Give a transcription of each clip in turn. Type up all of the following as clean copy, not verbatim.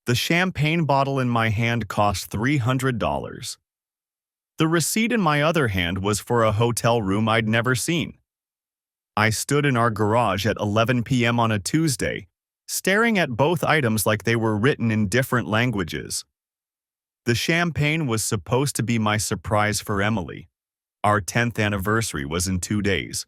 The champagne bottle in my hand cost $300. The receipt in my other hand was for a hotel room I'd never seen. I stood in our garage at 11 p.m. on a Tuesday, staring at both items like they were written in different languages. The champagne was supposed to be my surprise for Emily. Our 10th anniversary was in 2 days.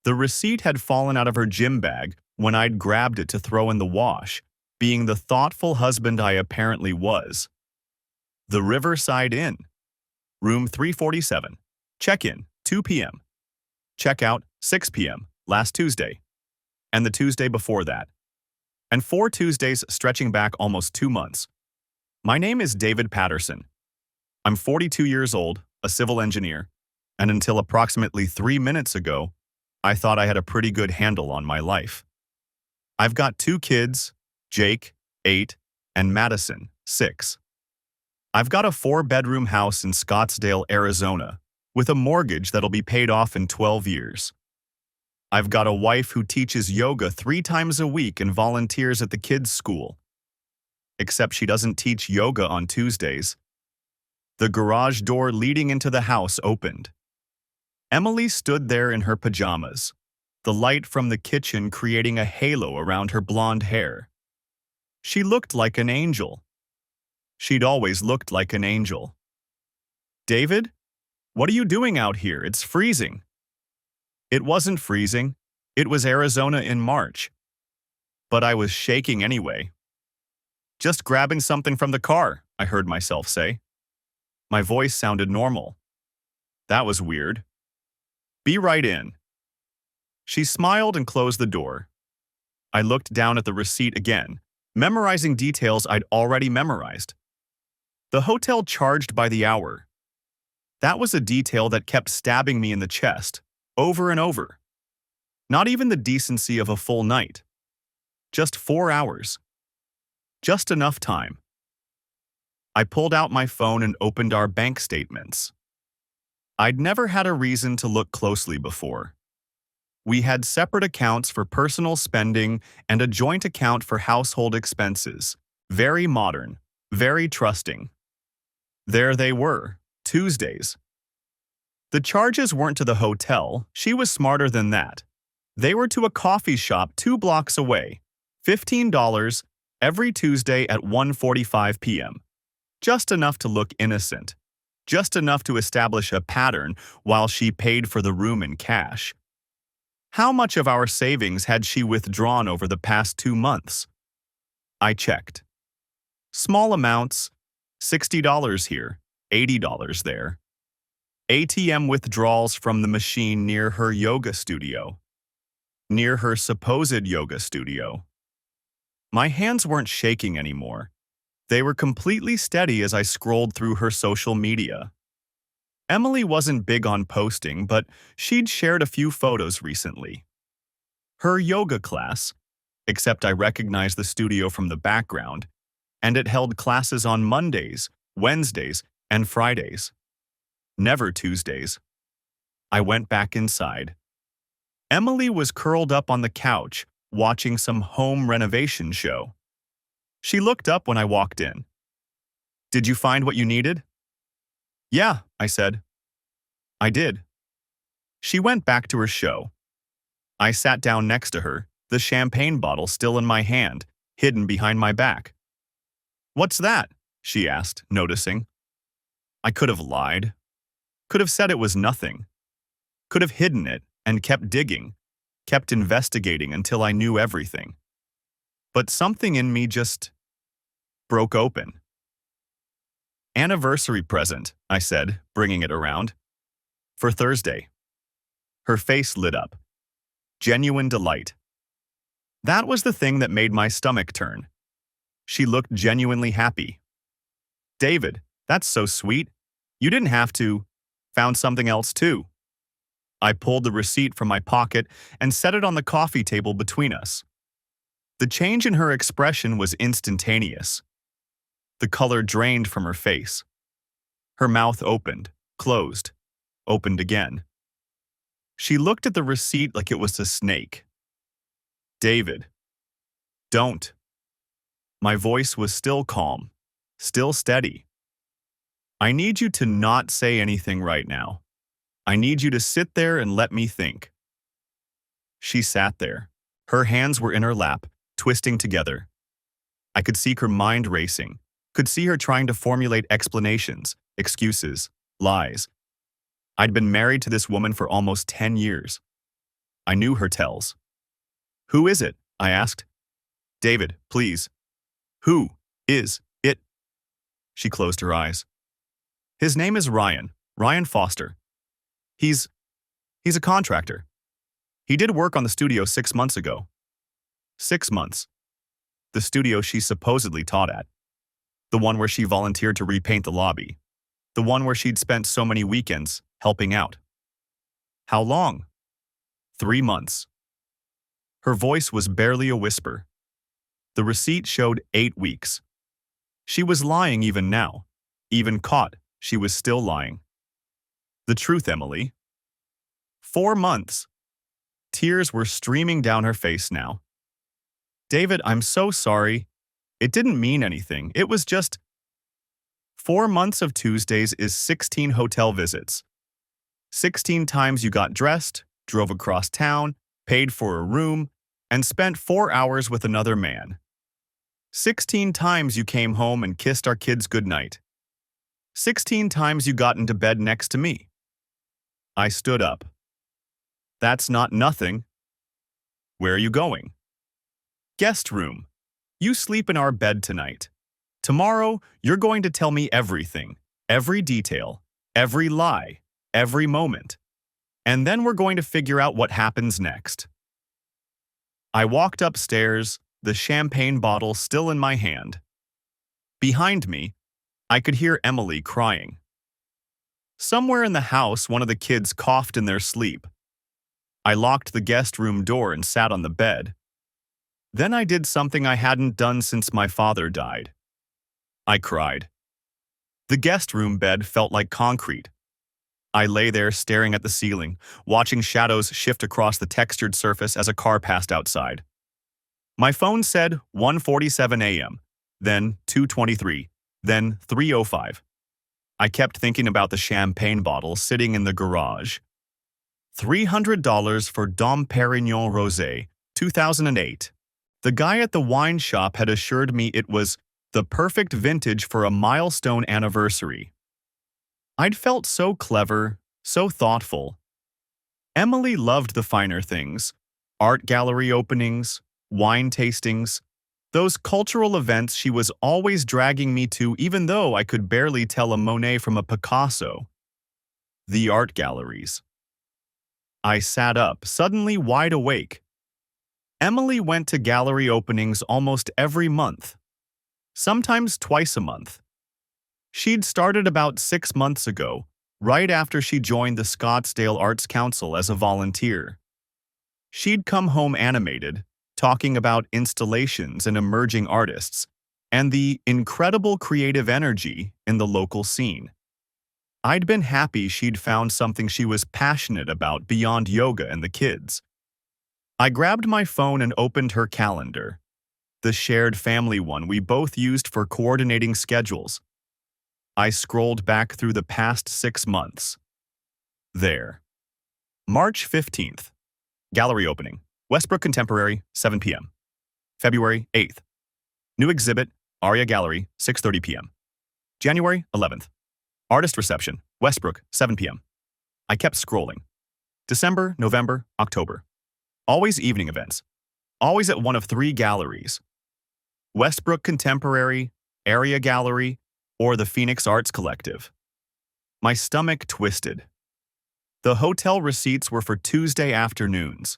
The receipt had fallen out of her gym bag when I'd grabbed it to throw in the wash, being the thoughtful husband I apparently was. The Riverside Inn. Room 347. Check-in, 2 p.m. Check-out, 6 p.m., last Tuesday. And the Tuesday before that. And 4 Tuesdays stretching back almost 2 months. My name is David Patterson. I'm 42 years old, a civil engineer, and until approximately 3 minutes ago, I thought I had a pretty good handle on my life. I've got 2 kids, Jake, 8, and Madison, 6. I've got a 4-bedroom house in Scottsdale, Arizona, with a mortgage that'll be paid off in 12 years. I've got a wife who teaches yoga 3 times a week and volunteers at the kids' school. Except she doesn't teach yoga on Tuesdays. The garage door leading into the house opened. Emily stood there in her pajamas, the light from the kitchen creating a halo around her blonde hair. She looked like an angel. She'd always looked like an angel. "David, what are you doing out here? It's freezing." It wasn't freezing. It was Arizona in March. But I was shaking anyway. "Just grabbing something from the car," I heard myself say. My voice sounded normal. That was weird. "Be right in." She smiled and closed the door. I looked down at the receipt again, memorizing details I'd already memorized. The hotel charged by the hour. That was a detail that kept stabbing me in the chest, over and over. Not even the decency of a full night. Just 4 hours. Just enough time. I pulled out my phone and opened our bank statements. I'd never had a reason to look closely before. We had separate accounts for personal spending and a joint account for household expenses. Very modern, very trusting. There they were, Tuesdays. The charges weren't to the hotel. She was smarter than that. They were to a coffee shop 2 blocks away. $15 every Tuesday at 1:45 p.m. Just enough to look innocent. Just enough to establish a pattern while she paid for the room in cash. How much of our savings had she withdrawn over the past 2 months? I checked. Small amounts, $60 here, $80 there. ATM withdrawals from the machine near her yoga studio. Near her supposed yoga studio. My hands weren't shaking anymore. They were completely steady as I scrolled through her social media. Emily wasn't big on posting, but she'd shared a few photos recently. Her yoga class, except I recognized the studio from the background, and it held classes on Mondays, Wednesdays, and Fridays. Never Tuesdays. I went back inside. Emily was curled up on the couch, watching some home renovation show. She looked up when I walked in. "Did you find what you needed?" "Yeah," I said. "I did." She went back to her show. I sat down next to her, the champagne bottle still in my hand, hidden behind my back. "What's that?" she asked, noticing. I could have lied. Could have said it was nothing. Could have hidden it and kept digging, kept investigating until I knew everything. But something in me just broke open. "Anniversary present," I said, bringing it around. "For Thursday." Her face lit up. Genuine delight. That was the thing that made my stomach turn. She looked genuinely happy. "David, that's so sweet. You didn't have to. Found something else too." I pulled the receipt from my pocket and set it on the coffee table between us. The change in her expression was instantaneous. The color drained from her face. Her mouth opened, closed, opened again. She looked at the receipt like it was a snake. "David, don't." My voice was still calm, still steady. I need you to not say anything right now. I need you to sit there and let me think. She sat there. Her hands were in her lap, twisting together. I could see her mind racing, could see her trying to formulate explanations, excuses, lies. I'd been married to this woman for almost 10 years. I knew her tells. Who is it? I asked. David, please. Who is it? She closed her eyes. His name is Ryan Foster. He's a contractor. He did work on the studio 6 months ago. 6 months. The studio she supposedly taught at. The one where she volunteered to repaint the lobby. The one where she'd spent so many weekends helping out. How long? 3 months. Her voice was barely a whisper. The receipt showed 8 weeks. She was lying even now. Even caught, she was still lying. The truth, Emily. 4 months. Tears were streaming down her face now. David, I'm so sorry. It didn't mean anything. It was just 4 months of Tuesdays is 16 hotel visits. 16 times you got dressed, drove across town, paid for a room, and spent 4 hours with another man. 16 times you came home and kissed our kids goodnight. 16 times you got into bed next to me. I stood up. That's not nothing. Where are you going? Guest room. You sleep in our bed tonight. Tomorrow, you're going to tell me everything, every detail, every lie, every moment. And then we're going to figure out what happens next. I walked upstairs, the champagne bottle still in my hand. Behind me, I could hear Emily crying. Somewhere in the house, one of the kids coughed in their sleep. I locked the guest room door and sat on the bed. Then I did something I hadn't done since my father died. I cried. The guest room bed felt like concrete. I lay there staring at the ceiling, watching shadows shift across the textured surface as a car passed outside. My phone said 1:47 a.m., then 2:23, then 3:05. I kept thinking about the champagne bottle sitting in the garage. $300 for Dom Perignon Rosé, 2008. The guy at the wine shop had assured me it was the perfect vintage for a milestone anniversary. I'd felt so clever, so thoughtful. Emily loved the finer things, art gallery openings, wine tastings, those cultural events she was always dragging me to even though I could barely tell a Monet from a Picasso. The art galleries. I sat up, suddenly wide awake. Emily went to gallery openings almost every month, sometimes twice a month. She'd started about 6 months ago, right after she joined the Scottsdale Arts Council as a volunteer. She'd come home animated, talking about installations and emerging artists, and the incredible creative energy in the local scene. I'd been happy she'd found something she was passionate about beyond yoga and the kids. I grabbed my phone and opened her calendar, the shared family one we both used for coordinating schedules. I scrolled back through the past 6 months. There. March 15th. Gallery opening. Westbrook Contemporary, 7 p.m. February 8th. New exhibit, Aria Gallery, 6:30 p.m. January 11th. Artist reception, Westbrook, 7 p.m. I kept scrolling. December, November, October. Always evening events. Always at one of 3 galleries. Westbrook Contemporary, Area Gallery, or the Phoenix Arts Collective. My stomach twisted. The hotel receipts were for Tuesday afternoons.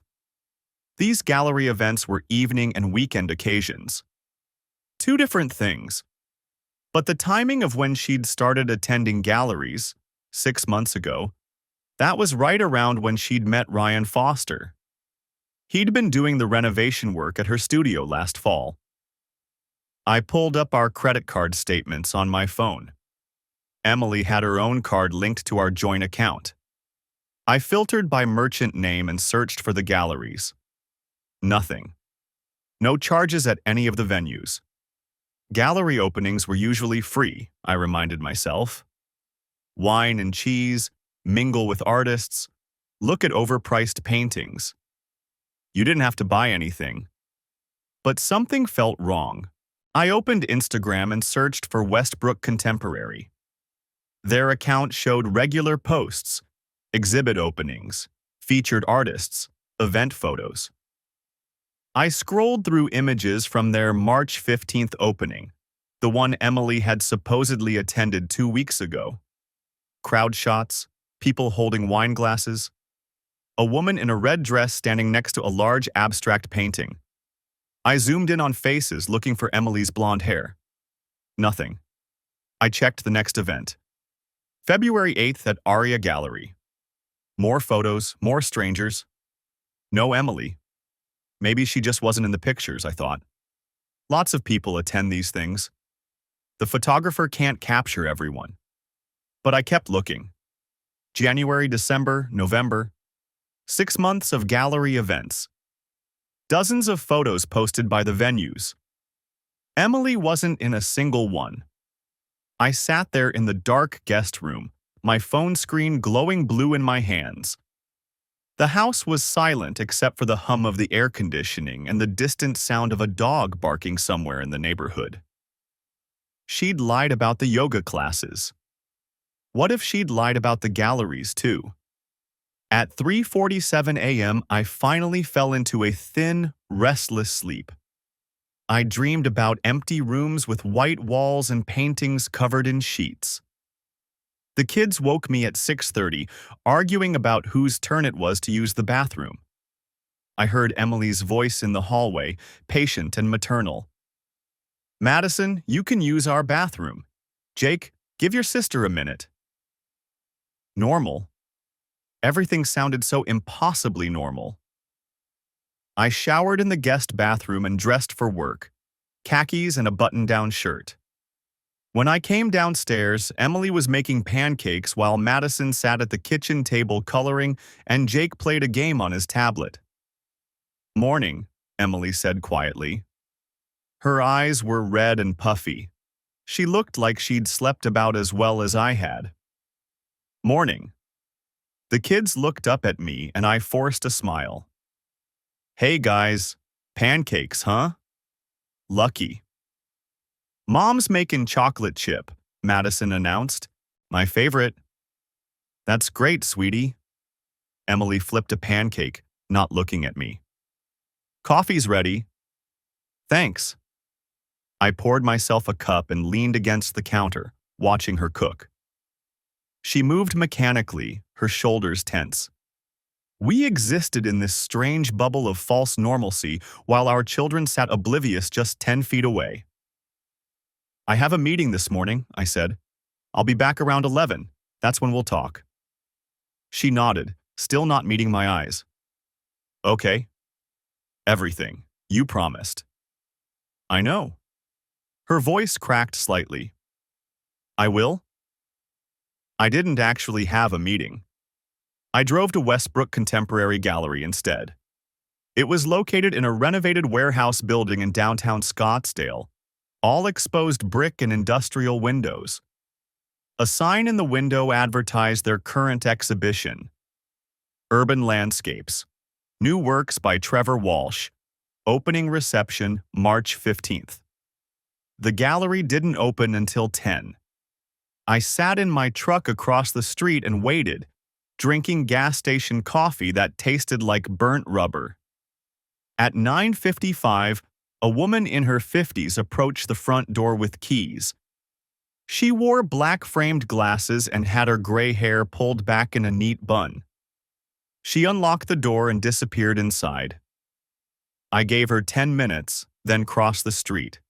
These gallery events were evening and weekend occasions. 2 different things. But the timing of when she'd started attending galleries, 6 months ago, that was right around when she'd met Ryan Foster. He'd been doing the renovation work at her studio last fall. I pulled up our credit card statements on my phone. Emily had her own card linked to our joint account. I filtered by merchant name and searched for the galleries. Nothing. No charges at any of the venues. Gallery openings were usually free, I reminded myself. Wine and cheese, mingle with artists, look at overpriced paintings. You didn't have to buy anything. But something felt wrong. I opened Instagram and searched for Westbrook Contemporary. Their account showed regular posts, exhibit openings, featured artists, event photos. I scrolled through images from their March 15th opening, the one Emily had supposedly attended 2 weeks ago. Crowd shots, people holding wine glasses, a woman in a red dress standing next to a large abstract painting. I zoomed in on faces looking for Emily's blonde hair. Nothing. I checked the next event. February 8th at Aria Gallery. More photos, more strangers. No Emily. Maybe she just wasn't in the pictures, I thought. Lots of people attend these things. The photographer can't capture everyone. But I kept looking. January, December, November. 6 months of gallery events. Dozens of photos posted by the venues. Emily wasn't in a single one. I sat there in the dark guest room, my phone screen glowing blue in my hands. The house was silent except for the hum of the air conditioning and the distant sound of a dog barking somewhere in the neighborhood. She'd lied about the yoga classes. What if she'd lied about the galleries, too? At 3:47 a.m., I finally fell into a thin, restless sleep. I dreamed about empty rooms with white walls and paintings covered in sheets. The kids woke me at 6:30, arguing about whose turn it was to use the bathroom. I heard Emily's voice in the hallway, patient and maternal. "Madison, you can use our bathroom. Jake, give your sister a minute." Normal. Everything sounded so impossibly normal. I showered in the guest bathroom and dressed for work, khakis and a button-down shirt. When I came downstairs, Emily was making pancakes while Madison sat at the kitchen table coloring and Jake played a game on his tablet. "Morning," Emily said quietly. Her eyes were red and puffy. She looked like she'd slept about as well as I had. "Morning." The kids looked up at me and I forced a smile. "Hey guys, pancakes, huh? Lucky." "Mom's making chocolate chip," Madison announced. "My favorite." "That's great, sweetie." Emily flipped a pancake, not looking at me. "Coffee's ready." "Thanks." I poured myself a cup and leaned against the counter, watching her cook. She moved mechanically, her shoulders tense. We existed in this strange bubble of false normalcy while our children sat oblivious just 10 feet away. "I have a meeting this morning," I said. "I'll be back around 11. That's when we'll talk." She nodded, still not meeting my eyes. "Okay." "Everything. You promised." "I know." Her voice cracked slightly. "I will?" I didn't actually have a meeting. I drove to Westbrook Contemporary Gallery instead. It was located in a renovated warehouse building in downtown Scottsdale, all exposed brick and industrial windows. A sign in the window advertised their current exhibition, Urban Landscapes, New Works by Trevor Walsh, opening reception March 15th. The gallery didn't open until 10. I sat in my truck across the street and waited, drinking gas station coffee that tasted like burnt rubber. At 9:55, a woman in her 50s approached the front door with keys. She wore black-framed glasses and had her gray hair pulled back in a neat bun. She unlocked the door and disappeared inside. I gave her 10 minutes, then crossed the street.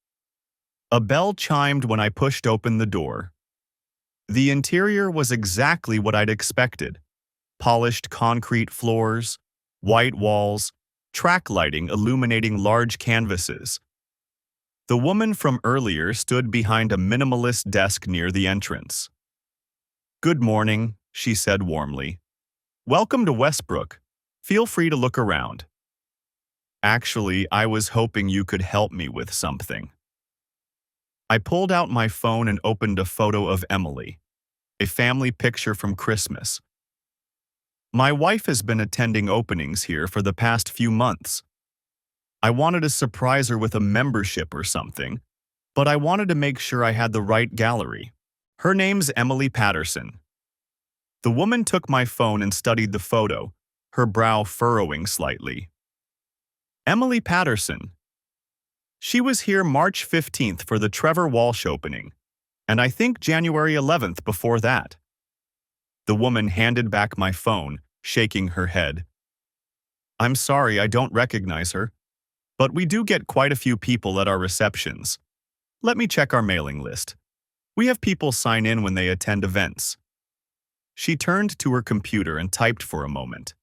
A bell chimed when I pushed open the door. The interior was exactly what I'd expected. Polished concrete floors, white walls, track lighting illuminating large canvases. The woman from earlier stood behind a minimalist desk near the entrance. "Good morning," she said warmly. "Welcome to Westbrook. Feel free to look around." "Actually, I was hoping you could help me with something." I pulled out my phone and opened a photo of Emily, a family picture from Christmas. My wife has been attending openings here for the past few months. I wanted to surprise her with a membership or something, but I wanted to make sure I had the right gallery. Her name's Emily Patterson. The woman took my phone and studied the photo, her brow furrowing slightly. Emily Patterson. She was here March 15th for the Trevor Walsh opening, and I think January 11th before that. The woman handed back my phone, shaking her head. I'm sorry, I don't recognize her, but we do get quite a few people at our receptions. Let me check our mailing list. We have people sign in when they attend events. She turned to her computer and typed for a moment.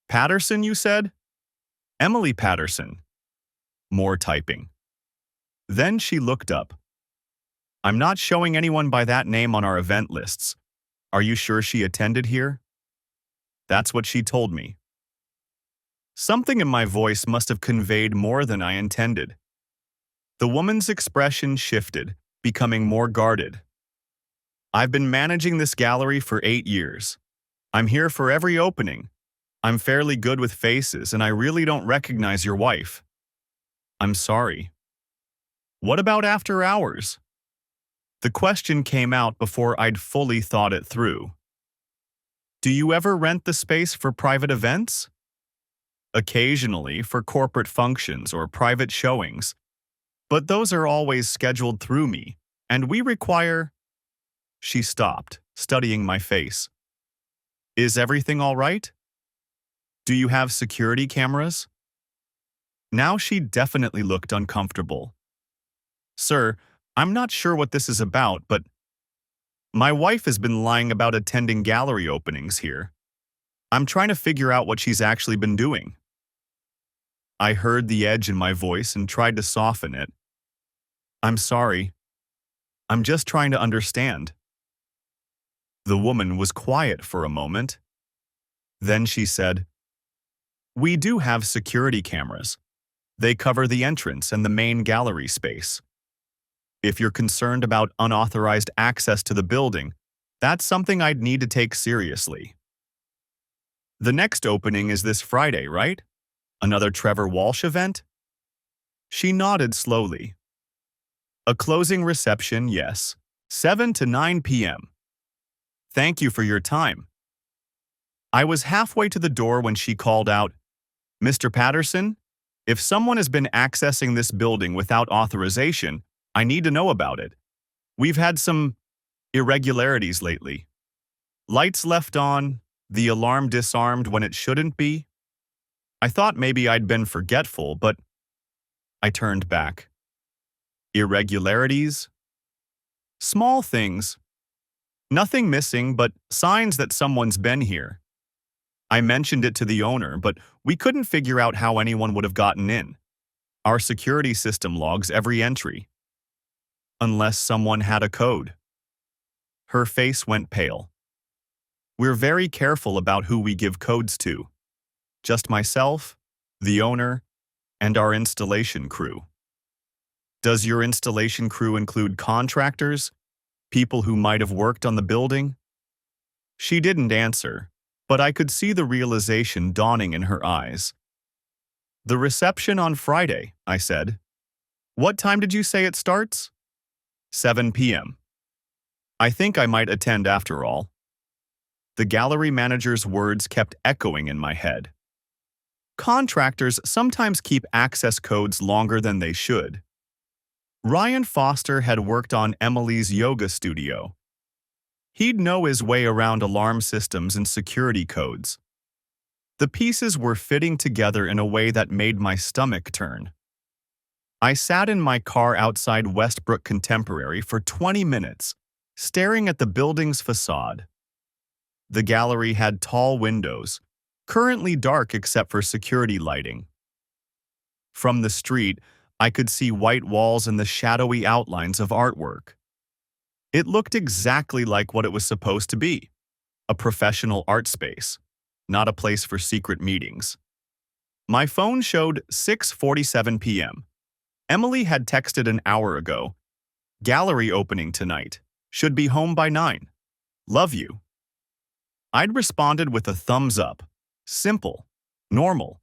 Patterson, you said? Emily Patterson. More typing. Then she looked up. I'm not showing anyone by that name on our event lists. Are you sure she attended here? That's what she told me. Something in my voice must have conveyed more than I intended. The woman's expression shifted, becoming more guarded. I've been managing this gallery for 8 years. I'm here for every opening. I'm fairly good with faces, and I really don't recognize your wife. I'm sorry. What about after hours? The question came out before I'd fully thought it through. Do you ever rent the space for private events? Occasionally for corporate functions or private showings, but those are always scheduled through me, and we require… She stopped, studying my face. Is everything all right? Do you have security cameras? Now she definitely looked uncomfortable. Sir, I'm not sure what this is about, but my wife has been lying about attending gallery openings here. I'm trying to figure out what she's actually been doing. I heard the edge in my voice and tried to soften it. I'm sorry. I'm just trying to understand. The woman was quiet for a moment. Then she said, We do have security cameras. They cover the entrance and the main gallery space. If you're concerned about unauthorized access to the building, that's something I'd need to take seriously. The next opening is this Friday, right? Another Trevor Walsh event? She nodded slowly. A closing reception, yes. 7 to 9 p.m. Thank you for your time. I was halfway to the door when she called out, Mr. Patterson, if someone has been accessing this building without authorization, I need to know about it. We've had some irregularities lately. Lights left on, the alarm disarmed when it shouldn't be. I thought maybe I'd been forgetful, but I turned back. Irregularities? Small things. Nothing missing, but signs that someone's been here. I mentioned it to the owner, but we couldn't figure out how anyone would have gotten in. Our security system logs every entry. Unless someone had a code. Her face went pale. We're very careful about who we give codes to. Just myself, the owner, and our installation crew. Does your installation crew include contractors? People who might have worked on the building? She didn't answer, but I could see the realization dawning in her eyes. The reception on Friday, I said. What time did you say it starts? 7 p.m. I think I might attend after all. The gallery manager's words kept echoing in my head. Contractors sometimes keep access codes longer than they should. Ryan Foster had worked on Emily's yoga studio. He'd know his way around alarm systems and security codes. The pieces were fitting together in a way that made my stomach turn. I sat in my car outside Westbrook Contemporary for 20 minutes, staring at the building's facade. The gallery had tall windows, currently dark except for security lighting. From the street, I could see white walls and the shadowy outlines of artwork. It looked exactly like what it was supposed to be, a professional art space, not a place for secret meetings. My phone showed 6:47 p.m. Emily had texted an hour ago, Gallery opening tonight. Should be home by 9. Love you. I'd responded with a thumbs up. Simple. Normal.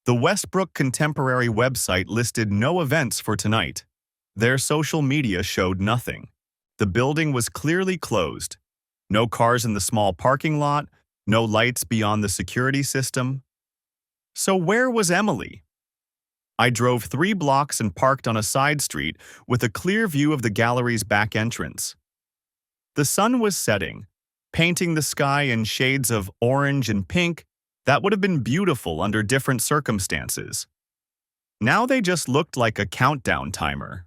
The Westbrook Contemporary website listed no events for tonight. Their social media showed nothing. The building was clearly closed. No cars in the small parking lot, no lights beyond the security system. So where was Emily? I drove 3 blocks and parked on a side street with a clear view of the gallery's back entrance. The sun was setting, painting the sky in shades of orange and pink that would have been beautiful under different circumstances. Now they just looked like a countdown timer.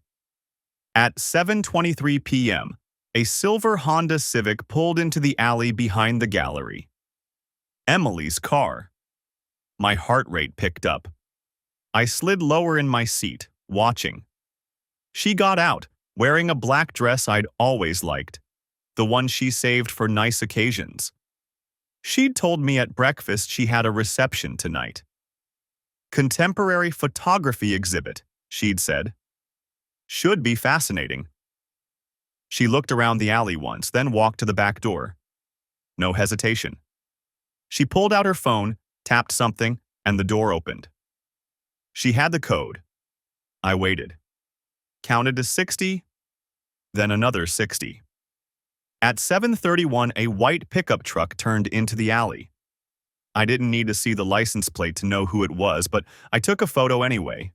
At 7:23 p.m., a silver Honda Civic pulled into the alley behind the gallery. Emily's car. My heart rate picked up. I slid lower in my seat, watching. She got out, wearing a black dress I'd always liked, the one she saved for nice occasions. She'd told me at breakfast she had a reception tonight. Contemporary photography exhibit, she'd said. Should be fascinating. She looked around the alley once, then walked to the back door. No hesitation. She pulled out her phone, tapped something, and the door opened. She had the code. I waited. Counted to 60, then another 60. At 7:31, a white pickup truck turned into the alley. I didn't need to see the license plate to know who it was, but I took a photo anyway.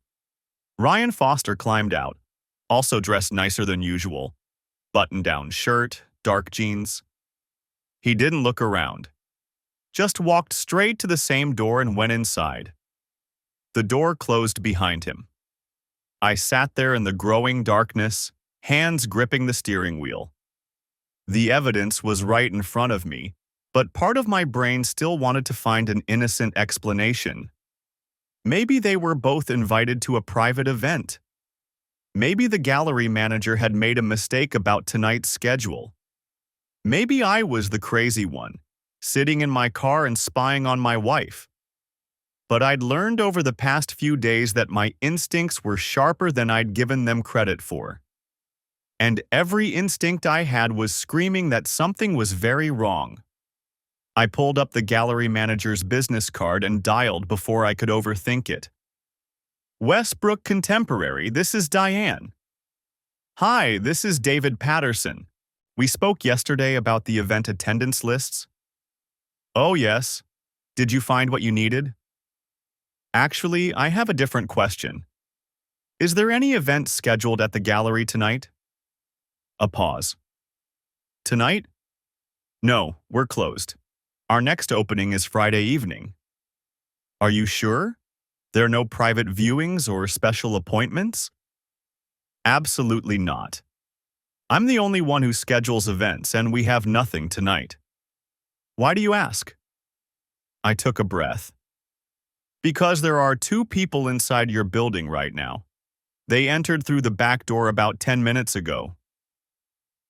Ryan Foster climbed out, also dressed nicer than usual. Button-down shirt, dark jeans. He didn't look around. Just walked straight to the same door and went inside. The door closed behind him. I sat there in the growing darkness, hands gripping the steering wheel. The evidence was right in front of me, but part of my brain still wanted to find an innocent explanation. Maybe they were both invited to a private event. Maybe the gallery manager had made a mistake about tonight's schedule. Maybe I was the crazy one, sitting in my car and spying on my wife. But I'd learned over the past few days that my instincts were sharper than I'd given them credit for. And every instinct I had was screaming that something was very wrong. I pulled up the gallery manager's business card and dialed before I could overthink it. Westbrook Contemporary, this is Diane. Hi, this is David Patterson. We spoke yesterday about the event attendance lists. Oh yes. Did you find what you needed? Actually, I have a different question. Is there any event scheduled at the gallery tonight? A pause. Tonight? No, we're closed. Our next opening is Friday evening. Are you sure? There are no private viewings or special appointments? Absolutely not. I'm the only one who schedules events, and we have nothing tonight. Why do you ask? I took a breath. Because there are 2 people inside your building right now. They entered through the back door about 10 minutes ago.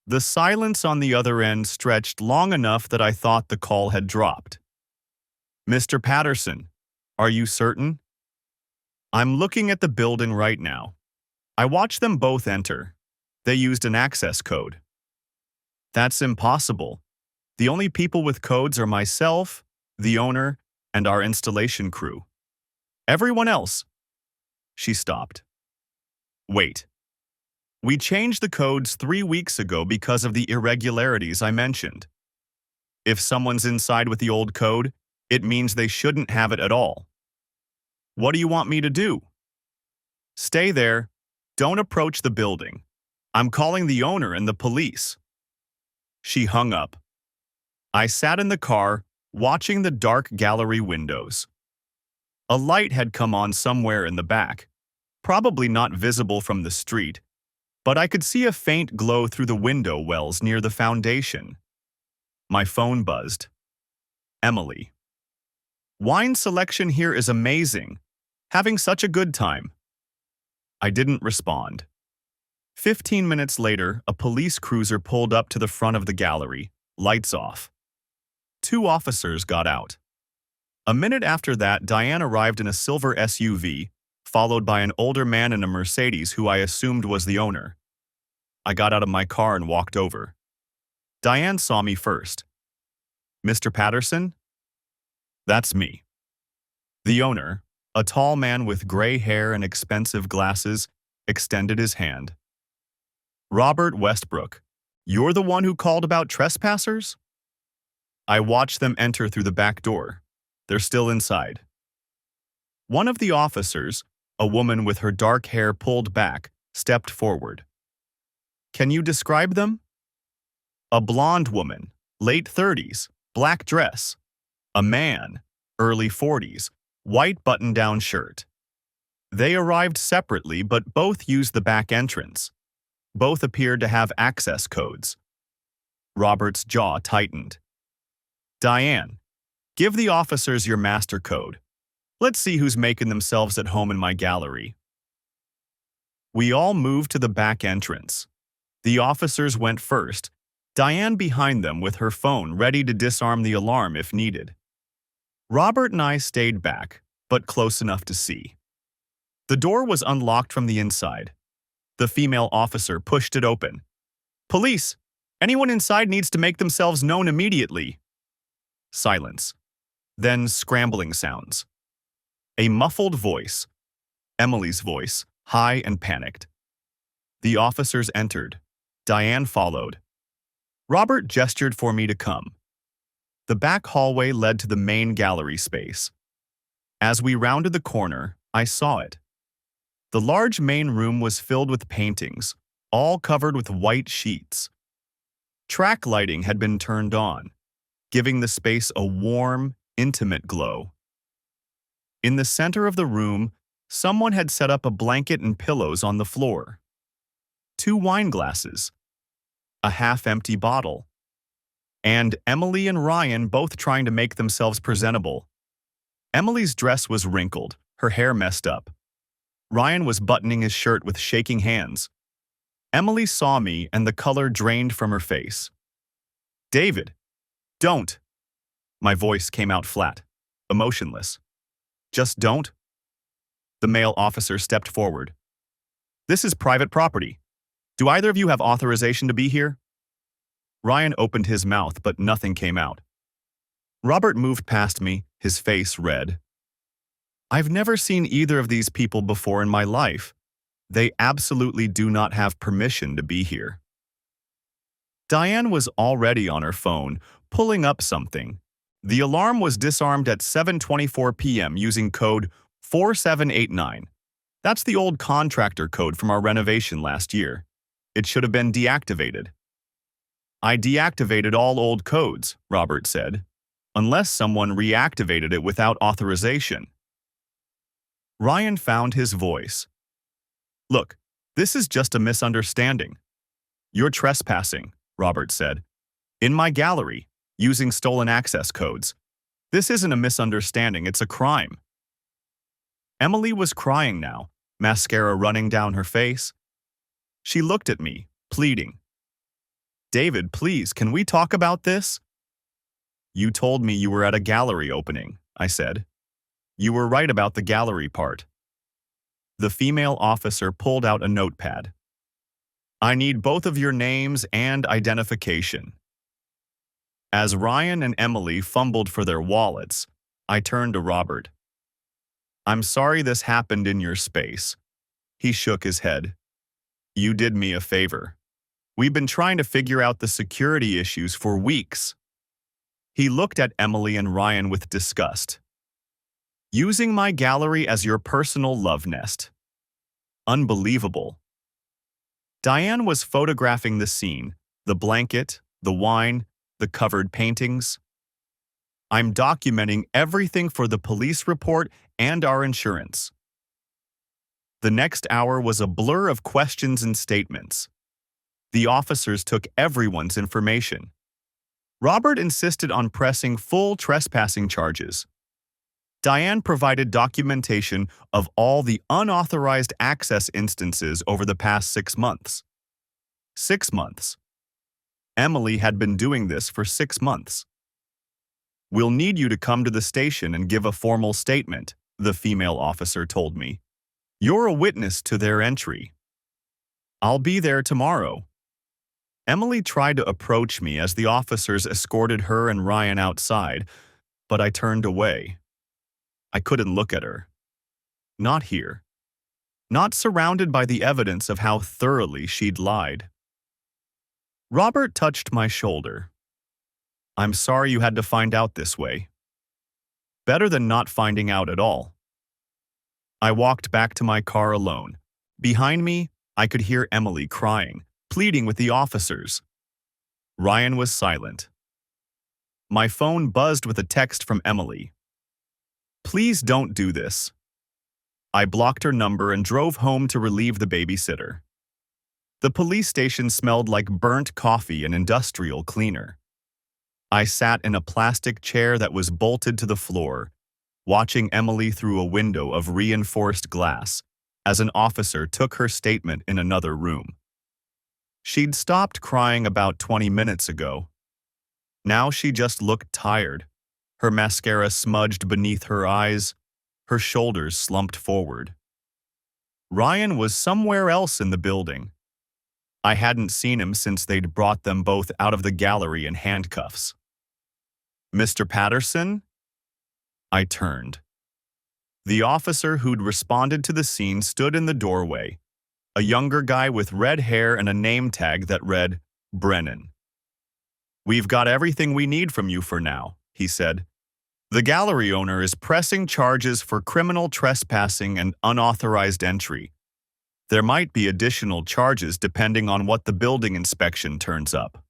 The silence on the other end stretched long enough that I thought the call had dropped. Mr. Patterson, are you certain? I'm looking at the building right now. I watched them both enter. They used an access code. That's impossible. The only people with codes are myself, the owner, and our installation crew. Everyone else. She stopped. Wait. We changed the codes 3 weeks ago because of the irregularities I mentioned. If someone's inside with the old code, it means they shouldn't have it at all. What do you want me to do? Stay there. Don't approach the building. I'm calling the owner and the police. She hung up. I sat in the car, watching the dark gallery windows. A light had come on somewhere in the back, probably not visible from the street, but I could see a faint glow through the window wells near the foundation. My phone buzzed. Emily. Wine selection here is amazing. Having such a good time. I didn't respond. 15 minutes later, a police cruiser pulled up to the front of the gallery, lights off. 2 officers got out. A minute after that, Diane arrived in a silver SUV, followed by an older man in a Mercedes who I assumed was the owner. I got out of my car and walked over. Diane saw me first. "Mr. Patterson?" "That's me." The owner, a tall man with gray hair and expensive glasses, extended his hand. "Robert Westbrook, you're the one who called about trespassers?" I watched them enter through the back door. They're still inside. One of the officers, a woman with her dark hair pulled back, stepped forward. "Can you describe them?" "A blonde woman, late 30s, black dress. A man, early 40s, white button-down shirt. They arrived separately but both used the back entrance. Both appeared to have access codes." Robert's jaw tightened. "Diane, give the officers your master code. Let's see who's making themselves at home in my gallery." We all moved to the back entrance. The officers went first, Diane behind them with her phone ready to disarm the alarm if needed. Robert and I stayed back, but close enough to see. The door was unlocked from the inside. The female officer pushed it open. "Police! Anyone inside needs to make themselves known immediately." Silence. Then scrambling sounds. A muffled voice. Emily's voice, high and panicked. The officers entered. Diane followed. Robert gestured for me to come. The back hallway led to the main gallery space. As we rounded the corner, I saw it. The large main room was filled with paintings, all covered with white sheets. Track lighting had been turned on, giving the space a warm, intimate glow. In the center of the room, someone had set up a blanket and pillows on the floor. 2 wine glasses, a half-empty bottle, and Emily and Ryan both trying to make themselves presentable. Emily's dress was wrinkled, her hair messed up. Ryan was buttoning his shirt with shaking hands. Emily saw me and the color drained from her face. "David, don't." My voice came out flat, emotionless. "Just don't?" The male officer stepped forward. "This is private property. Do either of you have authorization to be here?" Ryan opened his mouth, but nothing came out. Robert moved past me, his face red. "I've never seen either of these people before in my life. They absolutely do not have permission to be here." Diane was already on her phone, pulling up something. The alarm was disarmed at 7:24 p.m. using code 4789. That's the old contractor code from our renovation last year. It should have been deactivated. "I deactivated all old codes," Robert said, "unless someone reactivated it without authorization." Ryan found his voice. "Look, this is just a misunderstanding." "You're trespassing," Robert said, "in my gallery, using stolen access codes. This isn't a misunderstanding, it's a crime." Emily was crying now, mascara running down her face. She looked at me, pleading. "David, please, can we talk about this?" "You told me you were at a gallery opening," I said. "You were right about the gallery part." The female officer pulled out a notepad. "I need both of your names and identification." As Ryan and Emily fumbled for their wallets, I turned to Robert. "I'm sorry this happened in your space." He shook his head. "You did me a favor. We've been trying to figure out the security issues for weeks." He looked at Emily and Ryan with disgust. "Using my gallery as your personal love nest. Unbelievable." Diane was photographing the scene, the blanket, the wine, the covered paintings. "I'm documenting everything for the police report and our insurance." The next hour was a blur of questions and statements. The officers took everyone's information. Robert insisted on pressing full trespassing charges. Diane provided documentation of all the unauthorized access instances over the past 6 months. 6 months. Emily had been doing this for 6 months. "We'll need you to come to the station and give a formal statement," the female officer told me. "You're a witness to their entry." "I'll be there tomorrow," Emily tried to approach me as the officers escorted her and Ryan outside, but I turned away. I couldn't look at her. Not here. Not surrounded by the evidence of how thoroughly she'd lied. Robert touched my shoulder. I'm sorry you had to find out this way. Better than not finding out at all. I walked back to my car alone. Behind me, I could hear Emily crying, pleading with the officers. Ryan was silent. My phone buzzed with a text from Emily. Please don't do this. I blocked her number and drove home to relieve the babysitter. The police station smelled like burnt coffee and industrial cleaner. I sat in a plastic chair that was bolted to the floor, watching Emily through a window of reinforced glass as an officer took her statement in another room. She'd stopped crying about 20 minutes ago. Now she just looked tired, her mascara smudged beneath her eyes, her shoulders slumped forward. Ryan was somewhere else in the building. I hadn't seen him since they'd brought them both out of the gallery in handcuffs. Mr. Patterson? I turned. The officer who'd responded to the scene stood in the doorway, a younger guy with red hair and a name tag that read, Brennan. We've got everything we need from you for now, he said. The gallery owner is pressing charges for criminal trespassing and unauthorized entry. There might be additional charges depending on what the building inspection turns up.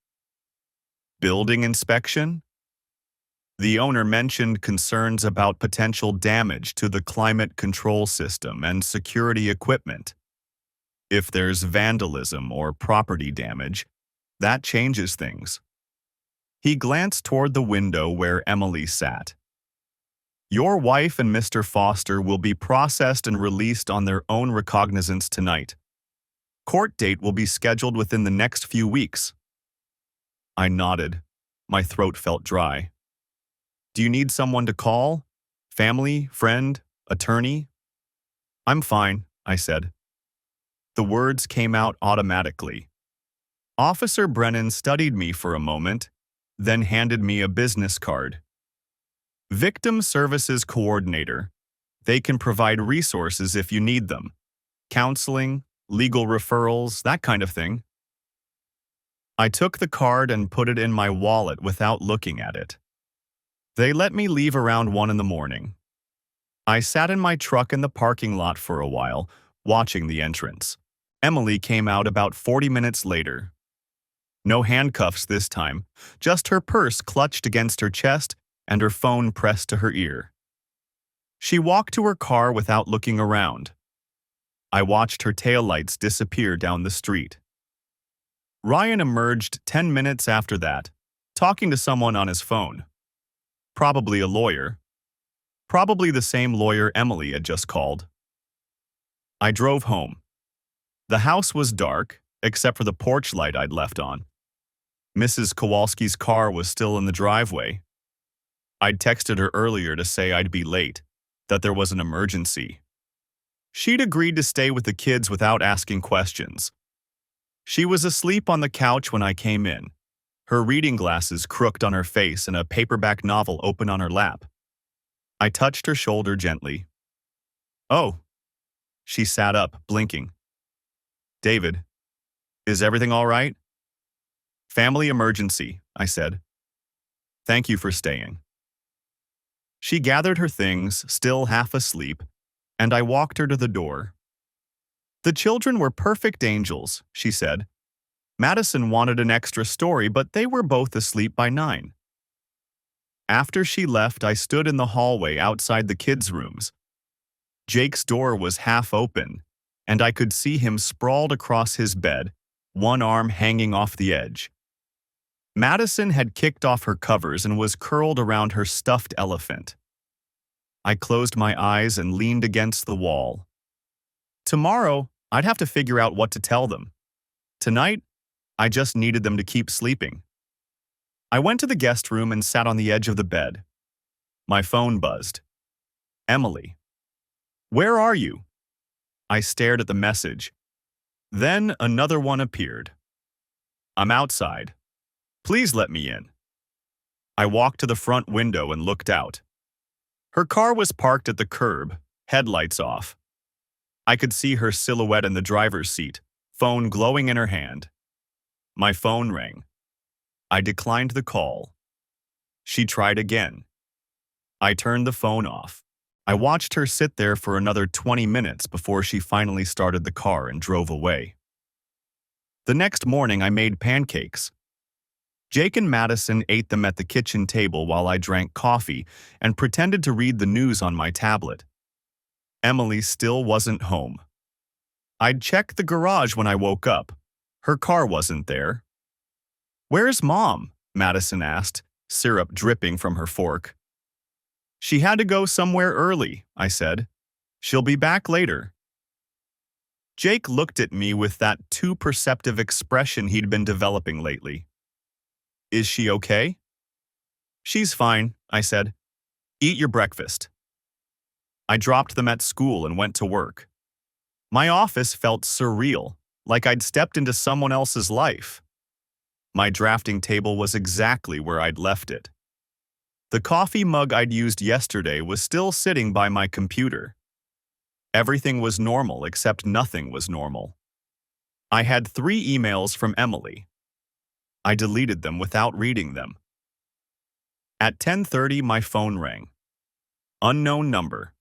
Building inspection? The owner mentioned concerns about potential damage to the climate control system and security equipment. If there's vandalism or property damage, that changes things. He glanced toward the window where Emily sat. Your wife and Mr. Foster will be processed and released on their own recognizance tonight. Court date will be scheduled within the next few weeks. I nodded. My throat felt dry. Do you need someone to call? Family, friend, attorney? I'm fine, I said. The words came out automatically. Officer Brennan studied me for a moment, then handed me a business card. Victim Services Coordinator. They can provide resources if you need them. Counseling, legal referrals, that kind of thing. I took the card and put it in my wallet without looking at it. They let me leave around 1 a.m. I sat in my truck in the parking lot for a while, watching the entrance. Emily came out about 40 minutes later. No handcuffs this time, just her purse clutched against her chest and her phone pressed to her ear. She walked to her car without looking around. I watched her taillights disappear down the street. Ryan emerged 10 minutes after that, talking to someone on his phone. Probably a lawyer. Probably the same lawyer Emily had just called. I drove home. The house was dark, except for the porch light I'd left on. Mrs. Kowalski's car was still in the driveway. I'd texted her earlier to say I'd be late, that there was an emergency. She'd agreed to stay with the kids without asking questions. She was asleep on the couch when I came in, her reading glasses crooked on her face and a paperback novel open on her lap. I touched her shoulder gently. Oh. She sat up, blinking. David, is everything all right? Family emergency, I said. Thank you for staying. She gathered her things, still half asleep, and I walked her to the door. The children were perfect angels, she said. Madison wanted an extra story, but they were both asleep by 9. After she left, I stood in the hallway outside the kids' rooms. Jake's door was half open, and I could see him sprawled across his bed, one arm hanging off the edge. Madison had kicked off her covers and was curled around her stuffed elephant. I closed my eyes and leaned against the wall. Tomorrow, I'd have to figure out what to tell them. Tonight, I just needed them to keep sleeping. I went to the guest room and sat on the edge of the bed. My phone buzzed. Emily. Where are you? I stared at the message. Then another one appeared. I'm outside. Please let me in. I walked to the front window and looked out. Her car was parked at the curb, headlights off. I could see her silhouette in the driver's seat, phone glowing in her hand. My phone rang. I declined the call. She tried again. I turned the phone off. I watched her sit there for another 20 minutes before she finally started the car and drove away. The next morning, I made pancakes. Jake and Madison ate them at the kitchen table while I drank coffee and pretended to read the news on my tablet. Emily still wasn't home. I'd checked the garage when I woke up. Her car wasn't there. "Where's Mom?" Madison asked, syrup dripping from her fork. "She had to go somewhere early," I said. "She'll be back later." Jake looked at me with that too perceptive expression he'd been developing lately. "Is she okay?" "She's fine," I said. "Eat your breakfast." I dropped them at school and went to work. My office felt surreal, like I'd stepped into someone else's life. My drafting table was exactly where I'd left it. The coffee mug I'd used yesterday was still sitting by my computer. Everything was normal except nothing was normal. I had 3 emails from Emily. I deleted them without reading them. At 10:30, my phone rang. Unknown number.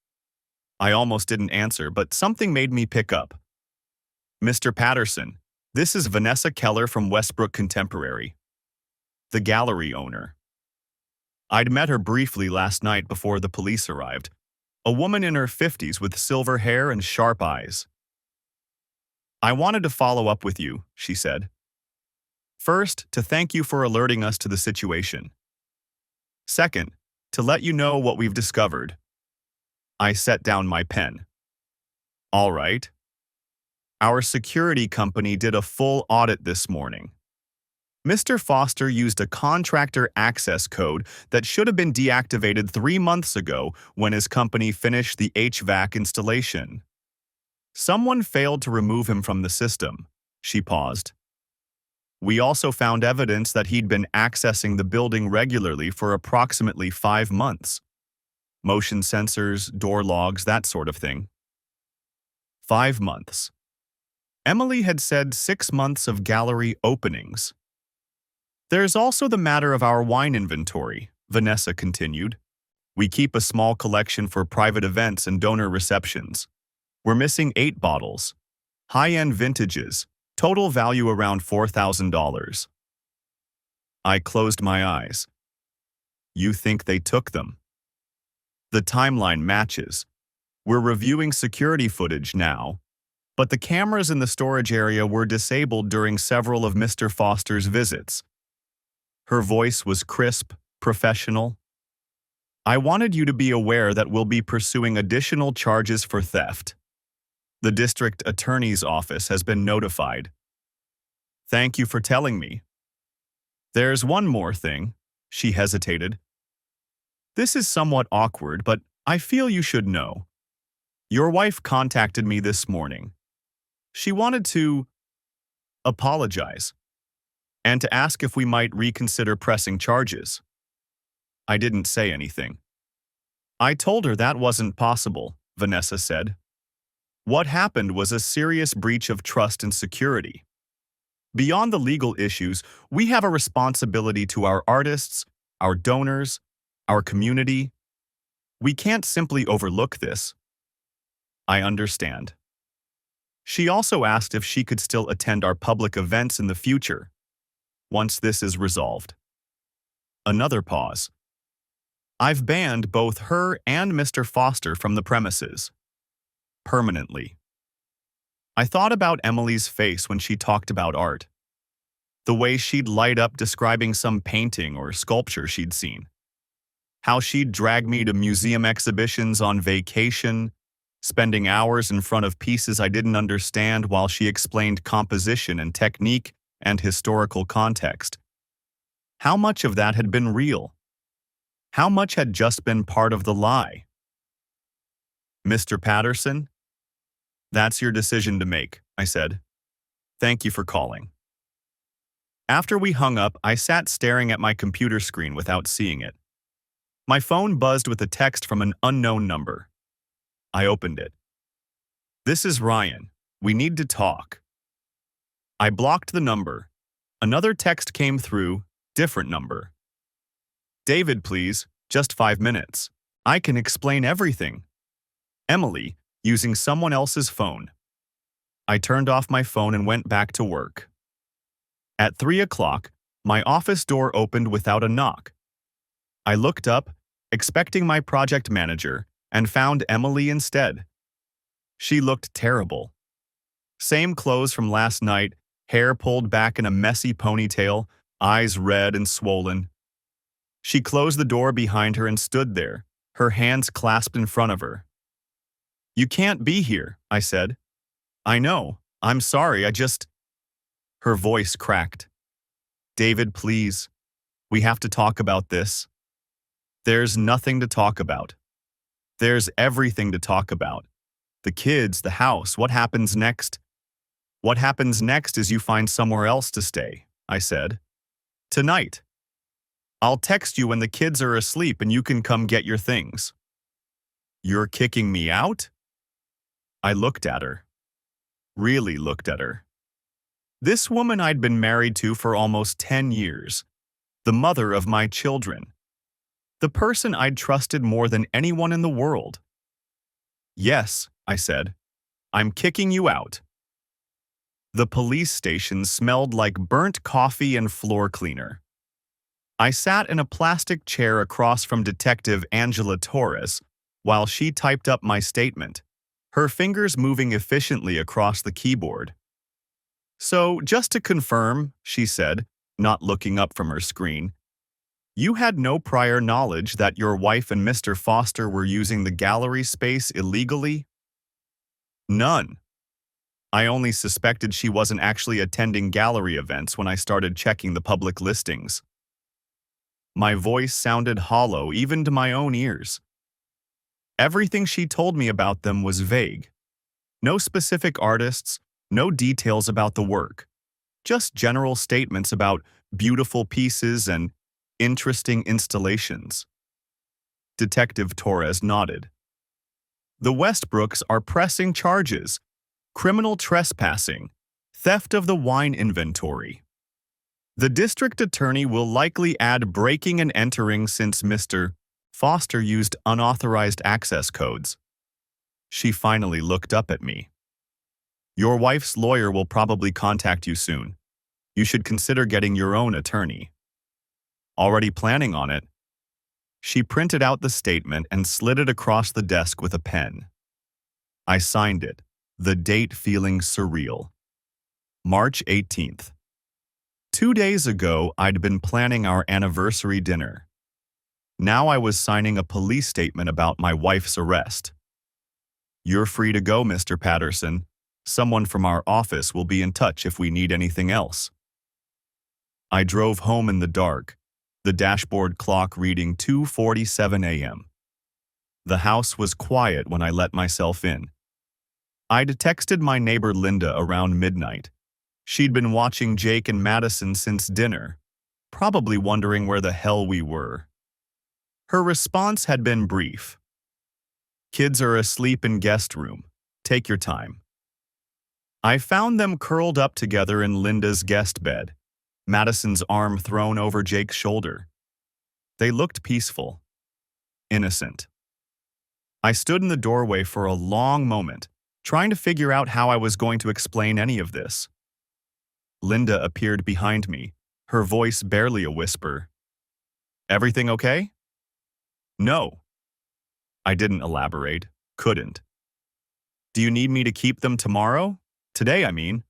I almost didn't answer, but something made me pick up. "Mr. Patterson, this is Vanessa Keller from Westbrook Contemporary, the gallery owner." I'd met her briefly last night before the police arrived, a woman in her 50s with silver hair and sharp eyes. "I wanted to follow up with you," she said. "First, to thank you for alerting us to the situation. Second, to let you know what we've discovered." I set down my pen. "All right." "Our security company did a full audit this morning. Mr. Foster used a contractor access code that should have been deactivated 3 months ago when his company finished the HVAC installation. Someone failed to remove him from the system." She paused. "We also found evidence that he'd been accessing the building regularly for approximately 5 months. Motion sensors, door logs, that sort of thing." 5 months. Emily had said 6 months of gallery openings. "There's also the matter of our wine inventory," Vanessa continued. "We keep a small collection for private events and donor receptions. We're missing 8 bottles. High-end vintages, total value around $4,000. I closed my eyes. "You think they took them?" "The timeline matches. We're reviewing security footage now, but the cameras in the storage area were disabled during several of Mr. Foster's visits." Her voice was crisp, professional. "I wanted you to be aware that we'll be pursuing additional charges for theft. The district attorney's office has been notified." "Thank you for telling me." "There's one more thing." She hesitated. "This is somewhat awkward, but I feel you should know. Your wife contacted me this morning. She wanted to apologize and to ask if we might reconsider pressing charges." I didn't say anything. "I told her that wasn't possible," Vanessa said. "What happened was a serious breach of trust and security. Beyond the legal issues, we have a responsibility to our artists, our donors, our community. We can't simply overlook this." "I understand." She also asked if she could still attend our public events in the future, once this is resolved. Another pause. "I've banned both her and Mr. Foster from the premises. Permanently." I thought about Emily's face when she talked about art. The way she'd light up describing some painting or sculpture she'd seen. How she'd drag me to museum exhibitions on vacation, spending hours in front of pieces I didn't understand while she explained composition and technique and historical context. How much of that had been real? How much had just been part of the lie? "Mr. Patterson?" "That's your decision to make," I said. "Thank you for calling." After we hung up, I sat staring at my computer screen without seeing it. My phone buzzed with a text from an unknown number. I opened it. "This is Ryan. We need to talk." I blocked the number. Another text came through, different number. "David, please, just 5 minutes. I can explain everything." Emily, using someone else's phone. I turned off my phone and went back to work. At 3 o'clock, my office door opened without a knock. I looked up, expecting my project manager, and found Emily instead. She looked terrible. Same clothes from last night, hair pulled back in a messy ponytail, eyes red and swollen. She closed the door behind her and stood there, her hands clasped in front of her. "You can't be here," I said. "I know. I'm sorry, I just—" Her voice cracked. "David, please. We have to talk about this." "There's nothing to talk about." "There's everything to talk about. The kids, the house, what happens next?" "What happens next is you find somewhere else to stay," I said. "Tonight. I'll text you when the kids are asleep and you can come get your things." "You're kicking me out?" I looked at her. Really looked at her. This woman I'd been married to for almost 10 years. The mother of my children. The person I'd trusted more than anyone in the world. "Yes," I said. "I'm kicking you out." The police station smelled like burnt coffee and floor cleaner. I sat in a plastic chair across from Detective Angela Torres while she typed up my statement, her fingers moving efficiently across the keyboard. "So, just to confirm," she said, not looking up from her screen, "you had no prior knowledge that your wife and Mr. Foster were using the gallery space illegally?" "None. I only suspected she wasn't actually attending gallery events when I started checking the public listings." My voice sounded hollow even to my own ears. Everything she told me about them was vague. No specific artists, no details about the work. Just general statements about beautiful pieces and interesting installations. Detective Torres nodded. "The Westbrooks are pressing charges: criminal trespassing, theft of the wine inventory. The district attorney will likely add breaking and entering since Mr. Foster used unauthorized access codes." She finally looked up at me. "Your wife's lawyer will probably contact you soon. You should consider getting your own attorney." "Already planning on it." She printed out the statement and slid it across the desk with a pen. I signed it, the date feeling surreal. March 18th. 2 days ago, I'd been planning our anniversary dinner. Now I was signing a police statement about my wife's arrest. "You're free to go, Mr. Patterson. Someone from our office will be in touch if we need anything else." I drove home in the dark, the dashboard clock reading 2:47 a.m. The house was quiet when I let myself in. I'd texted my neighbor Linda around midnight. She'd been watching Jake and Madison since dinner, probably wondering where the hell we were. Her response had been brief. "Kids are asleep in guest room. Take your time." I found them curled up together in Linda's guest bed, Madison's arm thrown over Jake's shoulder. They looked peaceful, innocent. I stood in the doorway for a long moment, trying to figure out how I was going to explain any of this. Linda appeared behind me, her voice barely a whisper. "Everything okay?" "No." I didn't elaborate, couldn't. "Do you need me to keep them tomorrow? Today, I mean."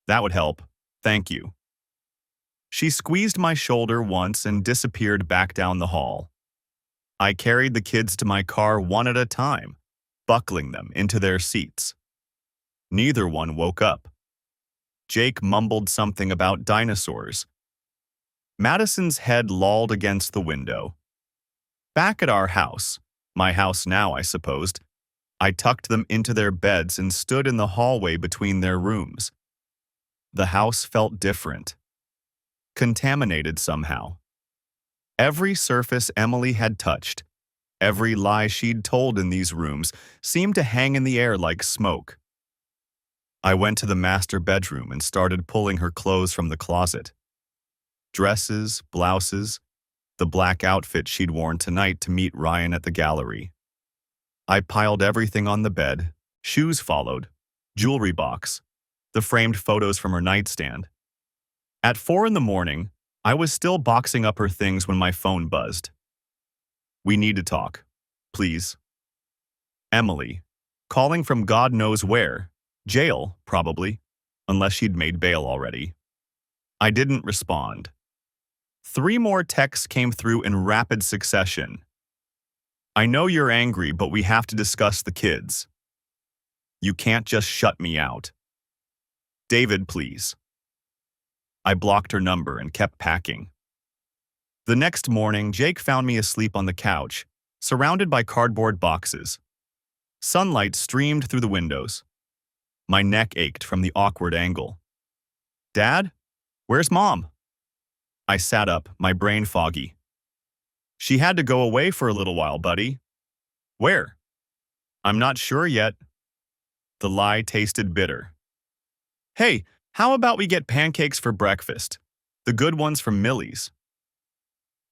"That would help. Thank you." She squeezed my shoulder once and disappeared back down the hall. I carried the kids to my car one at a time, buckling them into their seats. Neither one woke up. Jake mumbled something about dinosaurs. Madison's head lolled against the window. Back at our house, my house now, I supposed, I tucked them into their beds and stood in the hallway between their rooms. The house felt different. contaminated somehow. Every surface Emily had touched, every lie she'd told in these rooms seemed to hang in the air like smoke. I went to the master bedroom and started pulling her clothes from the closet. Dresses, blouses, the black outfit she'd worn tonight to meet Ryan at the gallery. I piled everything on the bed, shoes followed, jewelry box, the framed photos from her nightstand. At 4 in the morning, I was still boxing up her things when my phone buzzed. "We need to talk. Please." Emily, calling from God knows where, jail, probably, unless she'd made bail already. I didn't respond. 3 more texts came through in rapid succession. "I know you're angry, but we have to discuss the kids. You can't just shut me out. David, please." I blocked her number and kept packing. The next morning, Jake found me asleep on the couch, surrounded by cardboard boxes. Sunlight streamed through the windows. My neck ached from the awkward angle. "Dad? Where's Mom?" I sat up, my brain foggy. "She had to go away for a little while, buddy." "Where?" "I'm not sure yet." The lie tasted bitter. "Hey, how about we get pancakes for breakfast? The good ones from Millie's."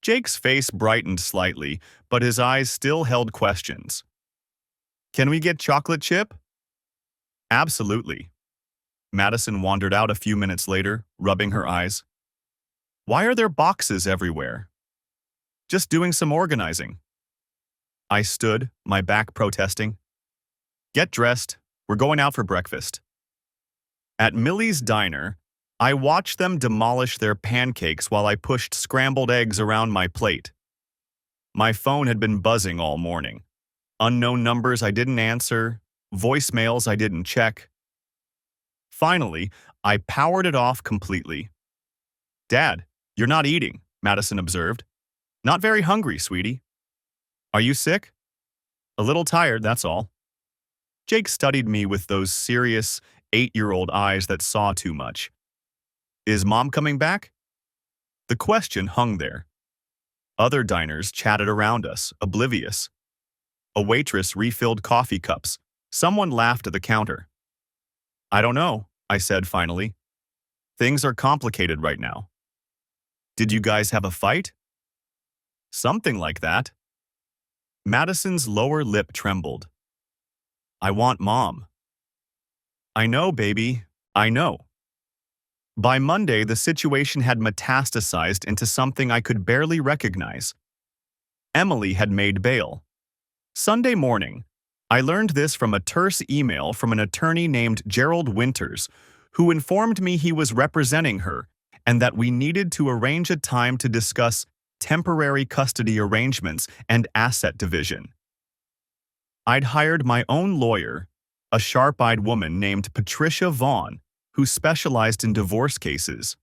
Jake's face brightened slightly, but his eyes still held questions. "Can we get chocolate chip?" "Absolutely." Madison wandered out a few minutes later, rubbing her eyes. "Why are there boxes everywhere?" "Just doing some organizing." I stood, my back protesting. "Get dressed. We're going out for breakfast." At Millie's diner, I watched them demolish their pancakes while I pushed scrambled eggs around my plate. My phone had been buzzing all morning. Unknown numbers I didn't answer, voicemails I didn't check. Finally, I powered it off completely. "Dad, you're not eating," Madison observed. "Not very hungry, sweetie." "Are you sick?" "A little tired, that's all." Jake studied me with those serious, 8-year-old eyes that saw too much. "Is Mom coming back?" The question hung there. Other diners chatted around us, oblivious. A waitress refilled coffee cups. Someone laughed at the counter. "I don't know," I said finally. "Things are complicated right now." "Did you guys have a fight?" "Something like that." Madison's lower lip trembled. "I want Mom." "I know, baby. I know." By Monday, the situation had metastasized into something I could barely recognize. Emily had made bail. Sunday morning, I learned this from a terse email from an attorney named Gerald Winters, who informed me he was representing her and that we needed to arrange a time to discuss temporary custody arrangements and asset division. I'd hired my own lawyer, a sharp-eyed woman named Patricia Vaughn, who specialized in divorce cases.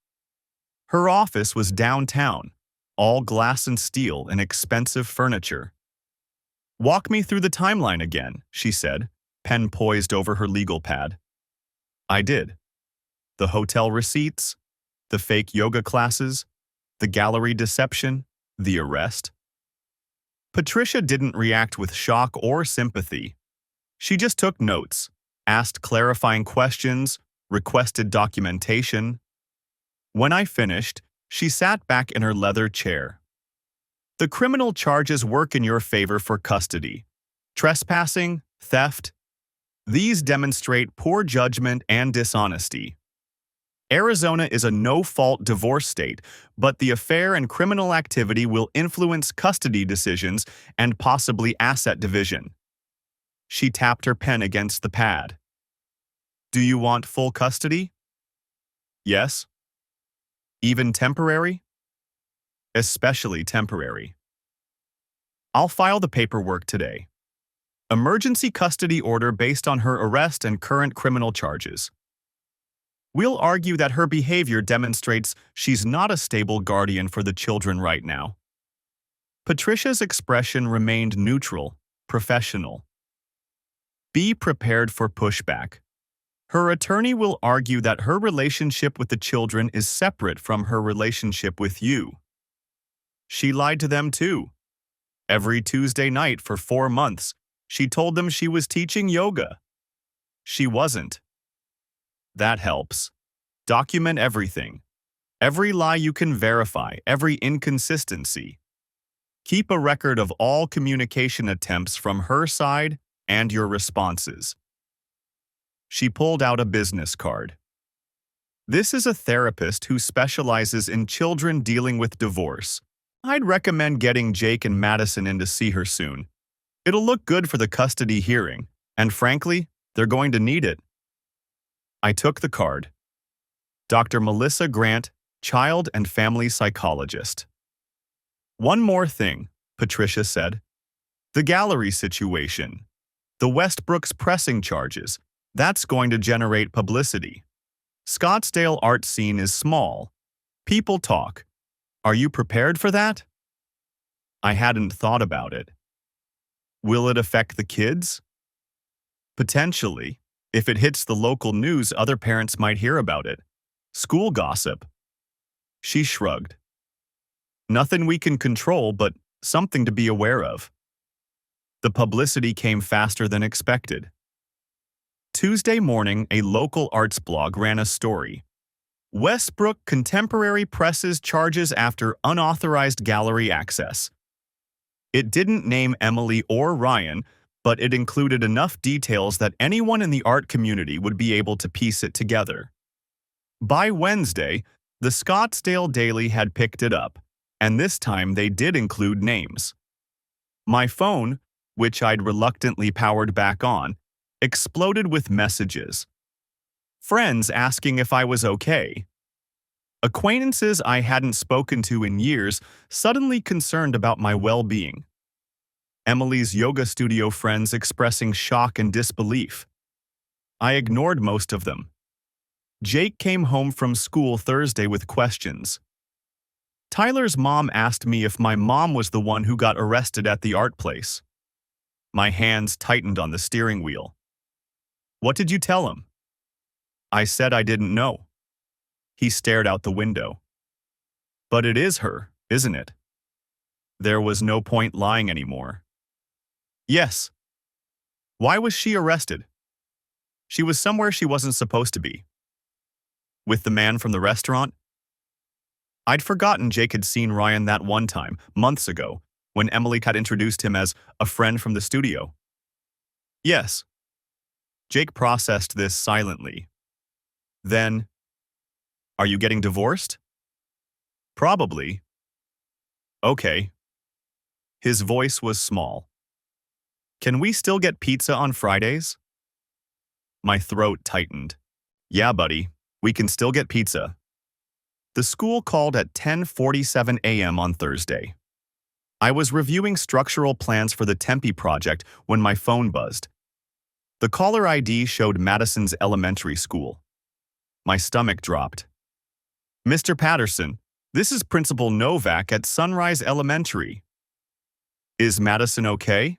Her office was downtown, all glass and steel and expensive furniture. "Walk me through the timeline again," she said, pen poised over her legal pad. I did. The hotel receipts, the fake yoga classes, the gallery deception, the arrest. Patricia didn't react with shock or sympathy. She just took notes, asked clarifying questions, requested documentation. When I finished, she sat back in her leather chair. "The criminal charges work in your favor for custody. Trespassing, theft. These demonstrate poor judgment and dishonesty. Arizona is a no-fault divorce state, but the affair and criminal activity will influence custody decisions and possibly asset division." She tapped her pen against the pad. "Do you want full custody?" "Yes." "Even temporary?" "Especially temporary." "I'll file the paperwork today. Emergency custody order based on her arrest and current criminal charges. We'll argue that her behavior demonstrates she's not a stable guardian for the children right now." Patricia's expression remained neutral, professional. "Be prepared for pushback. Her attorney will argue that her relationship with the children is separate from her relationship with you. She lied to them too. Every Tuesday night for 4 months, she told them she was teaching yoga. She wasn't. That helps. Document everything. Every lie you can verify, every inconsistency. Keep a record of all communication attempts from her side and your responses. She pulled out a business card. This is a therapist who specializes in children dealing with divorce. I'd recommend getting Jake and Madison in to see her soon. It'll look good for the custody hearing, and frankly, they're going to need it. I took the card. Dr. Melissa Grant, child and family psychologist. One more thing, Patricia said. The gallery situation. The Westbrooks pressing charges. That's going to generate publicity. Scottsdale art scene is small. People talk. Are you prepared for that? I hadn't thought about it. Will it affect the kids? Potentially. If it hits the local news, other parents might hear about it. School gossip. She shrugged. Nothing we can control, but something to be aware of. The publicity came faster than expected. Tuesday morning, a local arts blog ran a story. Westbrook Contemporary presses charges after unauthorized gallery access. It didn't name Emily or Ryan, but it included enough details that anyone in the art community would be able to piece it together. By Wednesday, the Scottsdale Daily had picked it up, and this time they did include names. My phone, which I'd reluctantly powered back on, exploded with messages. Friends asking if I was okay. Acquaintances I hadn't spoken to in years suddenly concerned about my well-being. Emily's yoga studio friends expressing shock and disbelief. I ignored most of them. Jake came home from school Thursday with questions. Tyler's mom asked me if my mom was the one who got arrested at the art place. My hands tightened on the steering wheel. What did you tell him? I said I didn't know. He stared out the window. But it is her, isn't it? There was no point lying anymore. Yes. Why was she arrested? She was somewhere she wasn't supposed to be. With the man from the restaurant? I'd forgotten Jake had seen Ryan that one time, months ago, when Emily had introduced him as a friend from the studio. Yes. Jake processed this silently. Then, are you getting divorced? Probably. Okay. His voice was small. Can we still get pizza on Fridays? My throat tightened. Yeah, buddy, we can still get pizza. The school called at 10:47 a.m. on Thursday. I was reviewing structural plans for the Tempe project when my phone buzzed. The caller ID showed Madison's elementary school. My stomach dropped. Mr. Patterson, this is Principal Novak at Sunrise Elementary. Is Madison okay?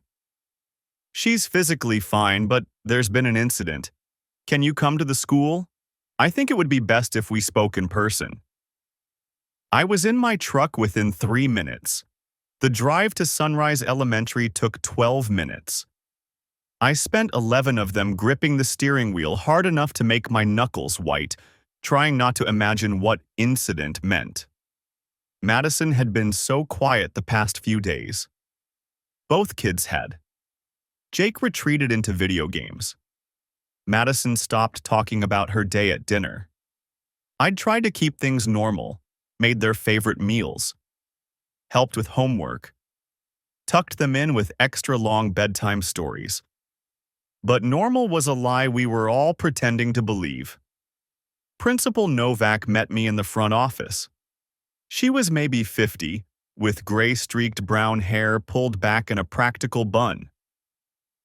She's physically fine, but there's been an incident. Can you come to the school? I think it would be best if we spoke in person. I was in my truck within 3 minutes. The drive to Sunrise Elementary took 12 minutes. I spent 11 of them gripping the steering wheel hard enough to make my knuckles white, trying not to imagine what incident meant. Madison had been so quiet the past few days. Both kids had. Jake retreated into video games. Madison stopped talking about her day at dinner. I'd tried to keep things normal, made their favorite meals, helped with homework, tucked them in with extra long bedtime stories. But normal was a lie we were all pretending to believe. Principal Novak met me in the front office. She was maybe 50, with gray-streaked brown hair pulled back in a practical bun.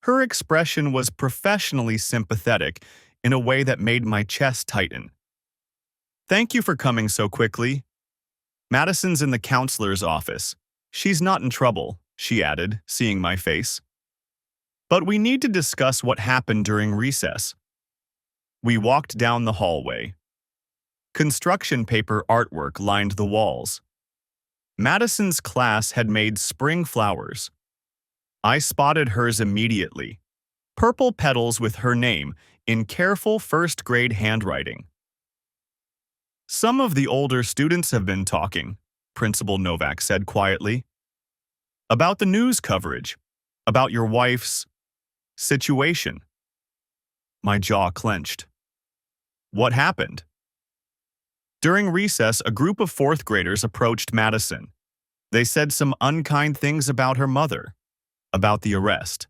Her expression was professionally sympathetic in a way that made my chest tighten. Thank you for coming so quickly. Madison's in the counselor's office. She's not in trouble, she added, seeing my face. But we need to discuss what happened during recess. We walked down the hallway. Construction paper artwork lined the walls. Madison's class had made spring flowers. I spotted hers immediately. Purple petals with her name in careful first-grade handwriting. Some of the older students have been talking, Principal Novak said quietly. About the news coverage, about your wife's situation. My jaw clenched. What happened? During recess, a group of fourth graders approached Madison. They said some unkind things about her mother, about the arrest.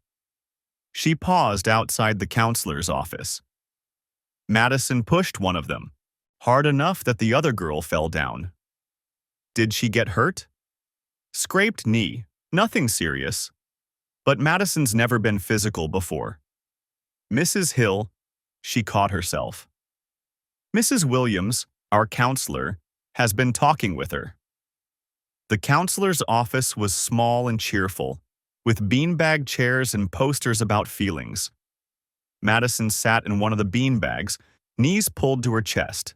She paused outside the counselor's office. Madison pushed one of them, hard enough that the other girl fell down. Did she get hurt? Scraped knee, nothing serious. But Madison's never been physical before. Mrs. Hill, she caught herself. Mrs. Williams, our counselor, has been talking with her. The counselor's office was small and cheerful, with beanbag chairs and posters about feelings. Madison sat in one of the beanbags, knees pulled to her chest.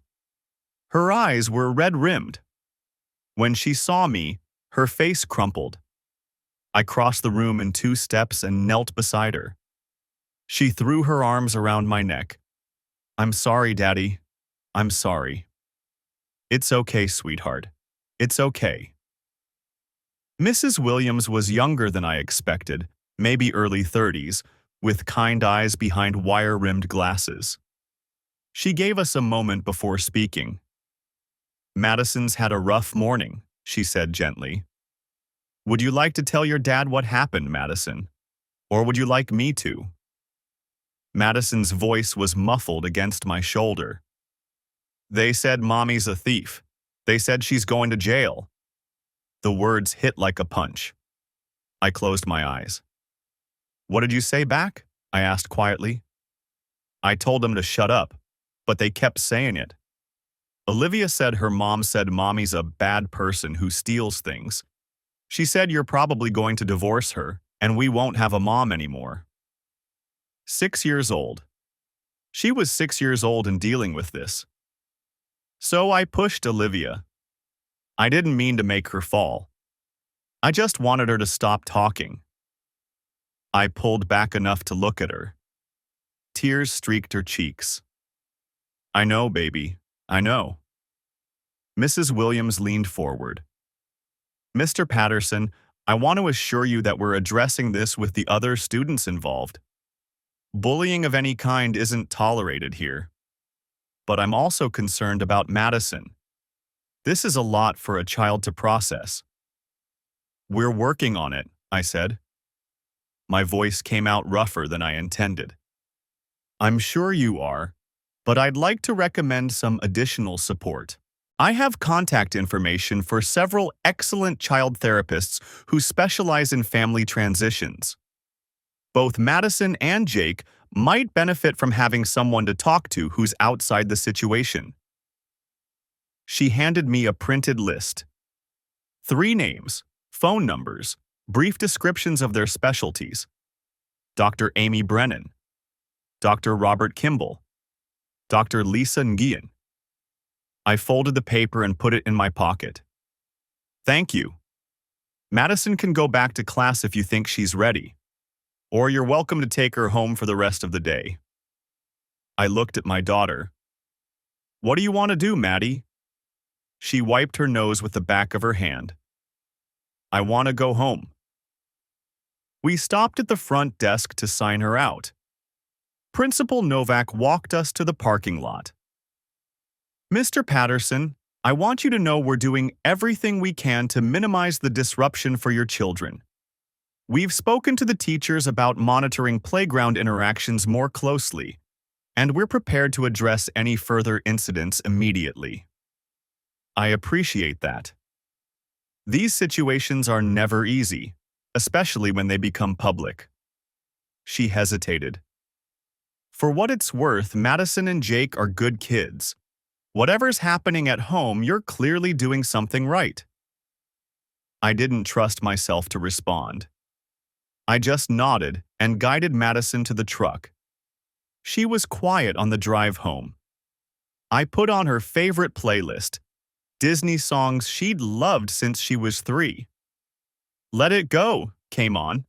Her eyes were red-rimmed. When she saw me, her face crumpled. I crossed the room in 2 steps and knelt beside her. She threw her arms around my neck. I'm sorry, Daddy. I'm sorry. It's okay, sweetheart. It's okay. Mrs. Williams was younger than I expected, maybe early 30s, with kind eyes behind wire-rimmed glasses. She gave us a moment before speaking. Madison's had a rough morning, she said gently. Would you like to tell your dad what happened, Madison? Or would you like me to? Madison's voice was muffled against my shoulder. They said Mommy's a thief. They said she's going to jail. The words hit like a punch. I closed my eyes. What did you say back? I asked quietly. I told them to shut up, but they kept saying it. Olivia said her mom said Mommy's a bad person who steals things. She said you're probably going to divorce her, and we won't have a mom anymore. 6 years old. She was 6 years old and dealing with this. So I pushed Olivia. I didn't mean to make her fall. I just wanted her to stop talking. I pulled back enough to look at her. Tears streaked her cheeks. I know, baby. I know. Mrs. Williams leaned forward. Mr. Patterson, I want to assure you that we're addressing this with the other students involved. Bullying of any kind isn't tolerated here. But I'm also concerned about Madison. This is a lot for a child to process. We're working on it, I said. My voice came out rougher than I intended. I'm sure you are, but I'd like to recommend some additional support. I have contact information for several excellent child therapists who specialize in family transitions. Both Madison and Jake might benefit from having someone to talk to who's outside the situation. She handed me a printed list. 3 names, phone numbers, brief descriptions of their specialties. Dr. Amy Brennan, Dr. Robert Kimball, Dr. Lisa Nguyen. I folded the paper and put it in my pocket. Thank you. Madison can go back to class if you think she's ready. Or you're welcome to take her home for the rest of the day. I looked at my daughter. What do you want to do, Maddie? She wiped her nose with the back of her hand. I want to go home. We stopped at the front desk to sign her out. Principal Novak walked us to the parking lot. Mr. Patterson, I want you to know we're doing everything we can to minimize the disruption for your children. We've spoken to the teachers about monitoring playground interactions more closely, and we're prepared to address any further incidents immediately. I appreciate that. These situations are never easy, especially when they become public. She hesitated. For what it's worth, Madison and Jake are good kids. Whatever's happening at home, you're clearly doing something right. I didn't trust myself to respond. I just nodded and guided Madison to the truck. She was quiet on the drive home. I put on her favorite playlist, Disney songs she'd loved since she was 3. Let It Go came on.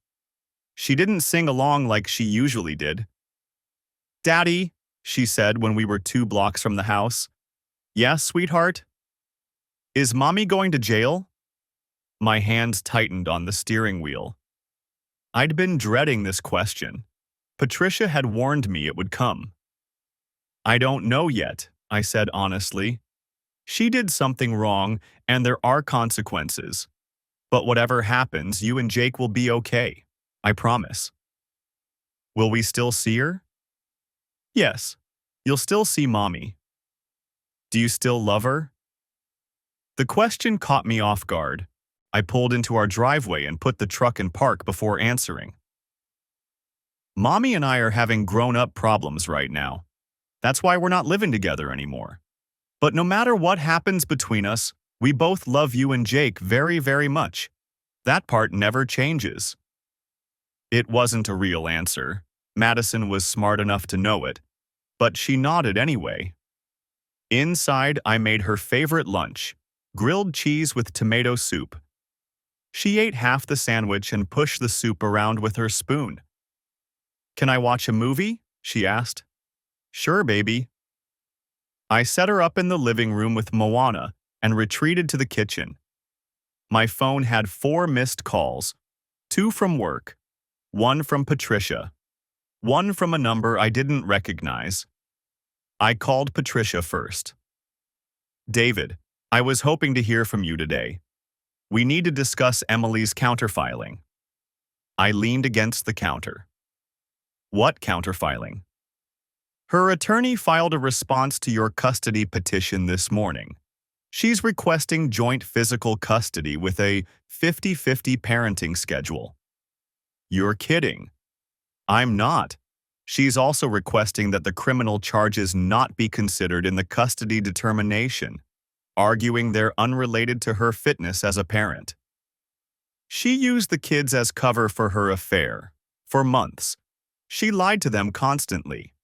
She didn't sing along like she usually did. Daddy, she said when we were 2 blocks from the house. Yes, sweetheart? Is Mommy going to jail? My hands tightened on the steering wheel. I'd been dreading this question. Patricia had warned me it would come. I don't know yet, I said honestly. She did something wrong, and there are consequences. But whatever happens, you and Jake will be okay. I promise. Will we still see her? Yes. You'll still see Mommy. Do you still love her? The question caught me off guard. I pulled into our driveway and put the truck in park before answering. Mommy and I are having grown-up problems right now. That's why we're not living together anymore. But no matter what happens between us, we both love you and Jake very, very much. That part never changes. It wasn't a real answer. Madison was smart enough to know it. But she nodded anyway. Inside, I made her favorite lunch, grilled cheese with tomato soup. She ate half the sandwich and pushed the soup around with her spoon. Can I watch a movie? She asked. Sure, baby. I set her up in the living room with Moana and retreated to the kitchen. My phone had 4 missed calls, 2 from work, 1 from Patricia, 1 from a number I didn't recognize. I called Patricia first. David, I was hoping to hear from you today. We need to discuss Emily's counterfiling. I leaned against the counter. What counterfiling? Her attorney filed a response to your custody petition this morning. She's requesting joint physical custody with a 50-50 parenting schedule. You're kidding. I'm not. She's also requesting that the criminal charges not be considered in the custody determination, arguing they're unrelated to her fitness as a parent. She used the kids as cover for her affair. For months. She lied to them constantly.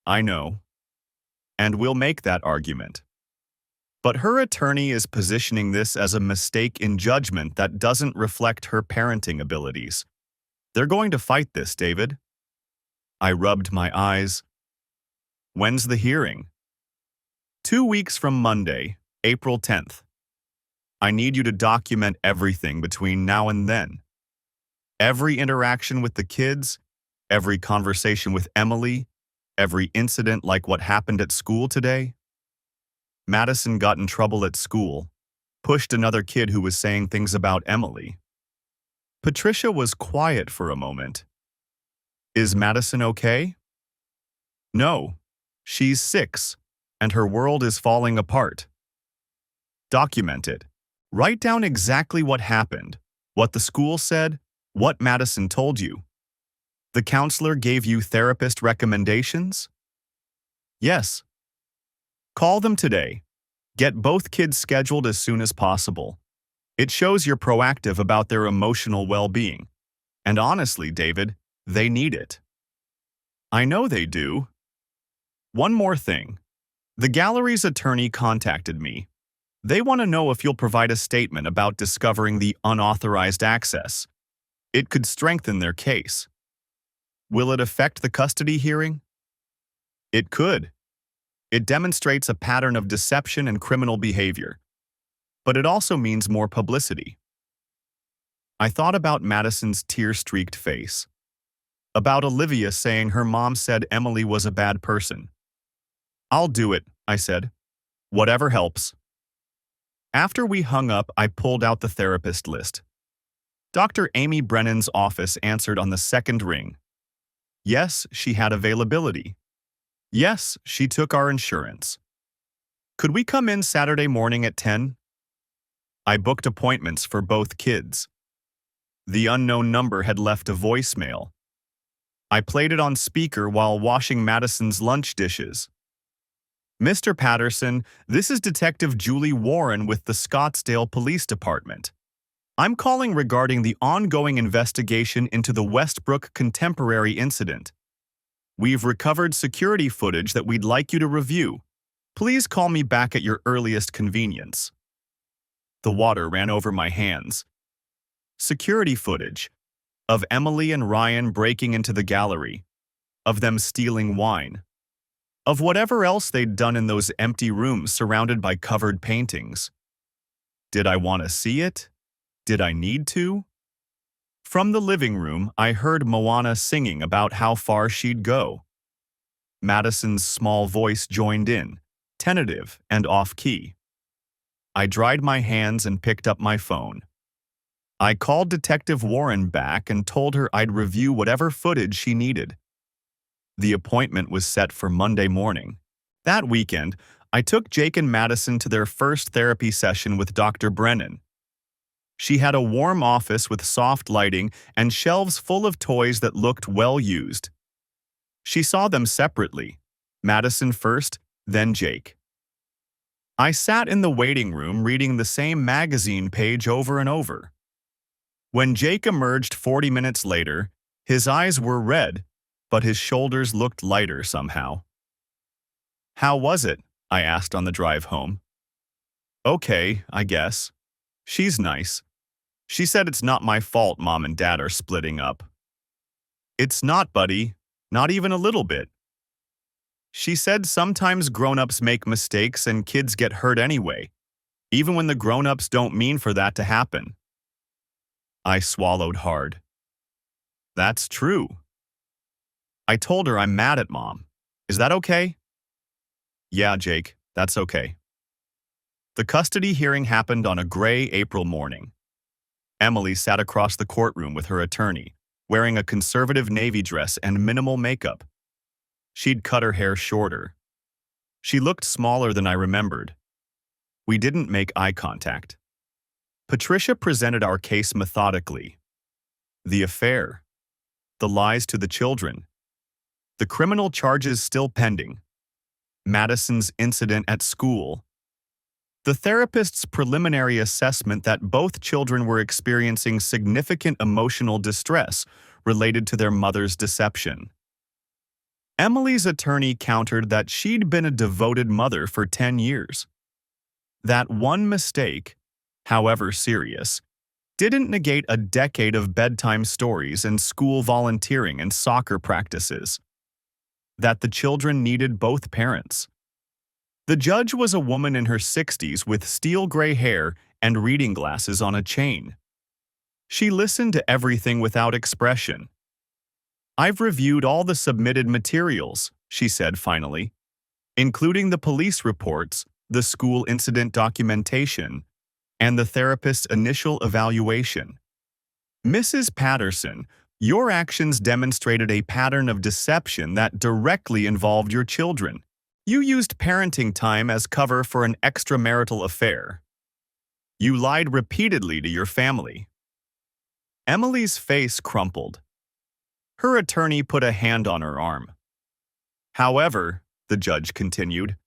I know. And we'll make that argument. But her attorney is positioning this as a mistake in judgment that doesn't reflect her parenting abilities. They're going to fight this, David. I rubbed my eyes. When's the hearing? 2 weeks from Monday, April 10th. I need you to document everything between now and then. Every interaction with the kids, every conversation with Emily, every incident like what happened at school today. Madison got in trouble at school, pushed another kid who was saying things about Emily. Patricia was quiet for a moment. Is Madison okay? No, she's 6, and her world is falling apart. Document it. Write down exactly what happened, what the school said, what Madison told you. The counselor gave you therapist recommendations? Yes. Call them today. Get both kids scheduled as soon as possible. It shows you're proactive about their emotional well-being. And honestly, David, they need it. I know they do. One more thing. The gallery's attorney contacted me. They want to know if you'll provide a statement about discovering the unauthorized access. It could strengthen their case. Will it affect the custody hearing? It could. It demonstrates a pattern of deception and criminal behavior. But it also means more publicity. I thought about Madison's tear-streaked face. About Olivia saying her mom said Emily was a bad person. I'll do it, I said. Whatever helps. After we hung up, I pulled out the therapist list. Dr. Amy Brennan's office answered on the second ring. Yes, she had availability. Yes, she took our insurance. Could we come in Saturday morning at 10? I booked appointments for both kids. The unknown number had left a voicemail. I played it on speaker while washing Madison's lunch dishes. Mr. Patterson, this is Detective Julie Warren with the Scottsdale Police Department. I'm calling regarding the ongoing investigation into the Westbrook contemporary incident. We've recovered security footage that we'd like you to review. Please call me back at your earliest convenience. The water ran over my hands. Security footage of Emily and Ryan breaking into the gallery, of them stealing wine, of whatever else they'd done in those empty rooms surrounded by covered paintings. Did I want to see it? Did I need to? From the living room, I heard Moana singing about how far she'd go. Madison's small voice joined in, tentative and off-key. I dried my hands and picked up my phone. I called Detective Warren back and told her I'd review whatever footage she needed. The appointment was set for Monday morning. That weekend, I took Jake and Madison to their first therapy session with Dr. Brennan. She had a warm office with soft lighting and shelves full of toys that looked well used. She saw them separately, Madison first, then Jake. I sat in the waiting room reading the same magazine page over and over. When Jake emerged 40 minutes later, his eyes were red, but his shoulders looked lighter somehow. "How was it?" I asked on the drive home. "Okay, I guess. She's nice. She said it's not my fault Mom and Dad are splitting up." "It's not, buddy. Not even a little bit. She said sometimes grown-ups make mistakes and kids get hurt anyway, even when the grown-ups don't mean for that to happen." I swallowed hard. "That's true." I told her I'm mad at Mom. "Is that okay?" "Yeah, Jake, that's okay." The custody hearing happened on a gray April morning. Emily sat across the courtroom with her attorney, wearing a conservative navy dress and minimal makeup. She'd cut her hair shorter. She looked smaller than I remembered. We didn't make eye contact. Patricia presented our case methodically. The affair. The lies to the children. The criminal charges still pending. Madison's incident at school. The therapist's preliminary assessment that both children were experiencing significant emotional distress related to their mother's deception. Emily's attorney countered that she'd been a devoted mother for 10 years. That one mistake, however serious, didn't negate a decade of bedtime stories and school volunteering and soccer practices. That the children needed both parents. The judge was a woman in her 60s with steel gray hair and reading glasses on a chain. She listened to everything without expression. "I've reviewed all the submitted materials," she said finally, "including the police reports, the school incident documentation, and the therapist's initial evaluation. Mrs. Patterson, your actions demonstrated a pattern of deception that directly involved your children. You used parenting time as cover for an extramarital affair. You lied repeatedly to your family." Emily's face crumpled. Her attorney put a hand on her arm. "However," the judge continued,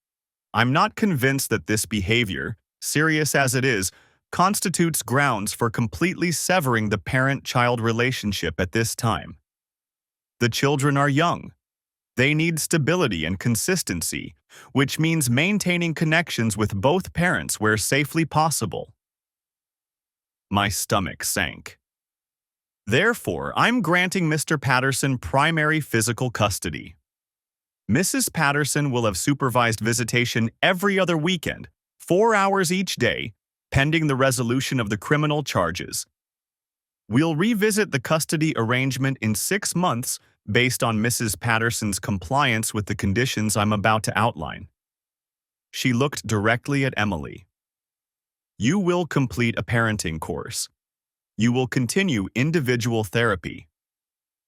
"I'm not convinced that this behavior, serious as it is, constitutes grounds for completely severing the parent-child relationship at this time. The children are young. They need stability and consistency, which means maintaining connections with both parents where safely possible." My stomach sank. "Therefore, I'm granting Mr. Patterson primary physical custody. Mrs. Patterson will have supervised visitation every other weekend, 4 hours each day, pending the resolution of the criminal charges. We'll revisit the custody arrangement in 6 months based on Mrs. Patterson's compliance with the conditions I'm about to outline." She looked directly at Emily. "You will complete a parenting course. You will continue individual therapy.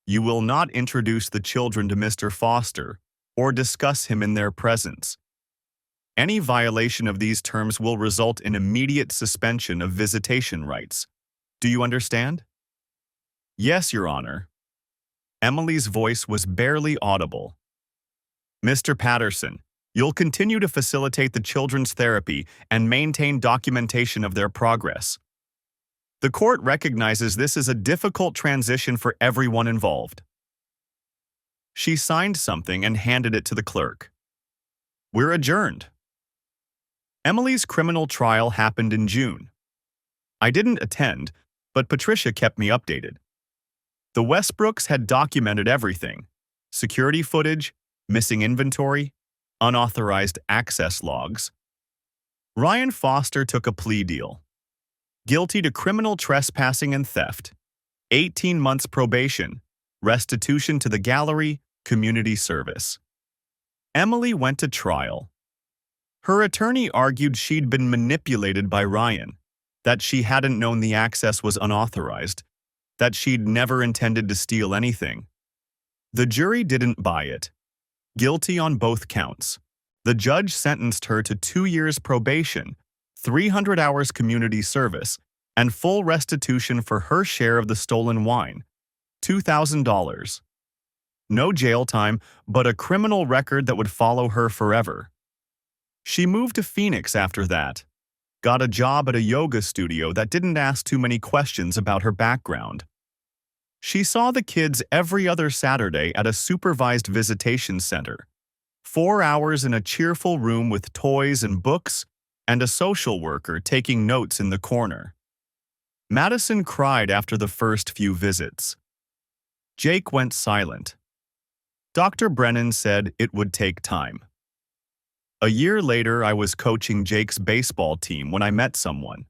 You will not introduce the children to Mr. Foster or discuss him in their presence. Any violation of these terms will result in immediate suspension of visitation rights. Do you understand?" "Yes, Your Honor." Emily's voice was barely audible. "Mr. Patterson, you'll continue to facilitate the children's therapy and maintain documentation of their progress. The court recognizes this is a difficult transition for everyone involved." She signed something and handed it to the clerk. We're adjourned. Emily's criminal trial happened in June. I didn't attend, but Patricia kept me updated. The Westbrooks had documented everything: security footage, missing inventory, unauthorized access logs. Ryan Foster took a plea deal. Guilty to criminal trespassing and theft, 18 months probation, restitution to the gallery, community service. Emily went to trial. Her attorney argued she'd been manipulated by Ryan, that she hadn't known the access was unauthorized, that she'd never intended to steal anything. The jury didn't buy it. Guilty on both counts. The judge sentenced her to 2 years probation, 300 hours community service, and full restitution for her share of the stolen wine, $2,000. No jail time, but a criminal record that would follow her forever. She moved to Phoenix after that, got a job at a yoga studio that didn't ask too many questions about her background. She saw the kids every other Saturday at a supervised visitation center, 4 hours in a cheerful room with toys and books, and a social worker taking notes in the corner. Madison cried after the first few visits. Jake went silent. Dr. Brennan said it would take time. A year later, I was coaching Jake's baseball team when I met someone.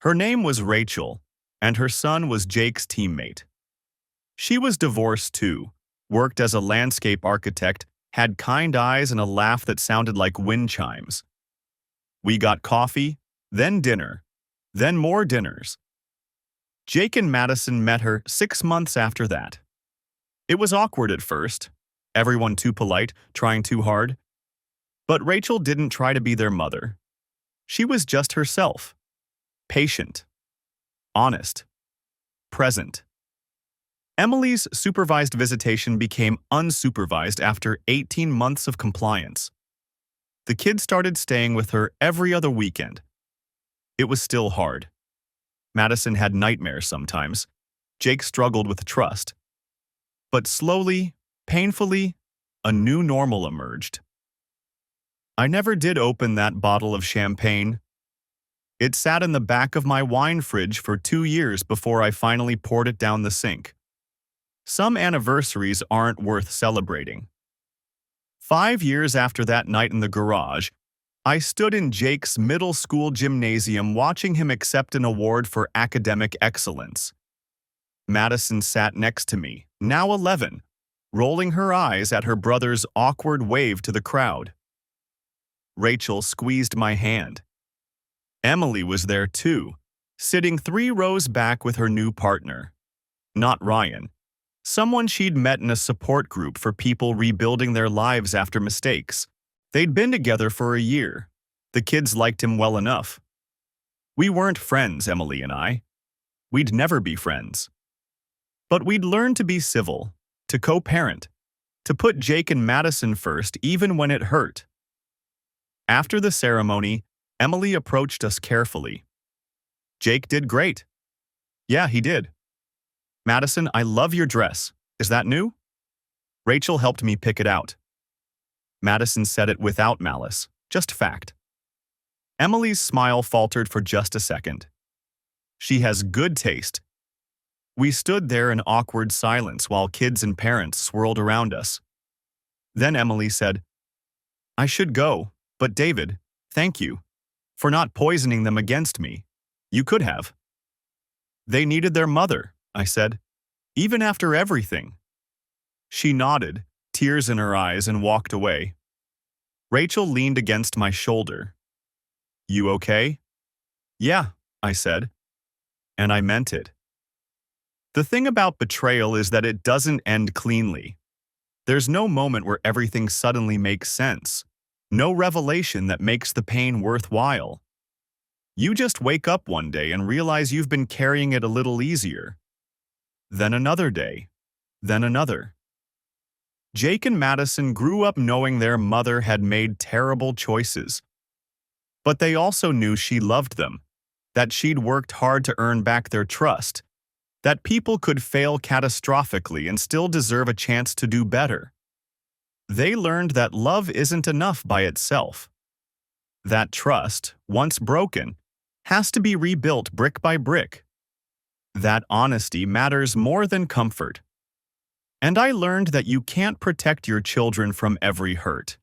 Her name was Rachel, and her son was Jake's teammate. She was divorced too, worked as a landscape architect, had kind eyes and a laugh that sounded like wind chimes. We got coffee, then dinner, then more dinners. Jake and Madison met her 6 months after that. It was awkward at first, everyone too polite, trying too hard. But Rachel didn't try to be their mother. She was just herself. Patient. Honest. Present. Emily's supervised visitation became unsupervised after 18 months of compliance. The kids started staying with her every other weekend. It was still hard. Madison had nightmares sometimes. Jake struggled with trust. But slowly, painfully, a new normal emerged. I never did open that bottle of champagne. It sat in the back of my wine fridge for 2 years before I finally poured it down the sink. Some anniversaries aren't worth celebrating. 5 years after that night in the garage, I stood in Jake's middle school gymnasium watching him accept an award for academic excellence. Madison sat next to me, now 11, rolling her eyes at her brother's awkward wave to the crowd. Rachel squeezed my hand. Emily was there too, sitting 3 rows back with her new partner. Not Ryan. Someone she'd met in a support group for people rebuilding their lives after mistakes. They'd been together for a year. The kids liked him well enough. We weren't friends, Emily and I. We'd never be friends. But we'd learned to be civil, to co-parent, to put Jake and Madison first even when it hurt. After the ceremony, Emily approached us carefully. Jake did great. Yeah, he did. Madison, I love your dress. Is that new? Rachel helped me pick it out. Madison said it without malice, just fact. Emily's smile faltered for just a second. She has good taste. We stood there in awkward silence while kids and parents swirled around us. Then Emily said, I should go, but David, thank you for not poisoning them against me. You could have. They needed their mother, I said, even after everything. She nodded, tears in her eyes, and walked away. Rachel leaned against my shoulder. You okay? Yeah, I said. And I meant it. The thing about betrayal is that it doesn't end cleanly. There's no moment where everything suddenly makes sense. No revelation that makes the pain worthwhile. You just wake up one day and realize you've been carrying it a little easier. Then another day. Then another. Jake and Madison grew up knowing their mother had made terrible choices. But they also knew she loved them, that she'd worked hard to earn back their trust, that people could fail catastrophically and still deserve a chance to do better. They learned that love isn't enough by itself. That trust, once broken, has to be rebuilt brick by brick. That honesty matters more than comfort. And I learned that you can't protect your children from every hurt.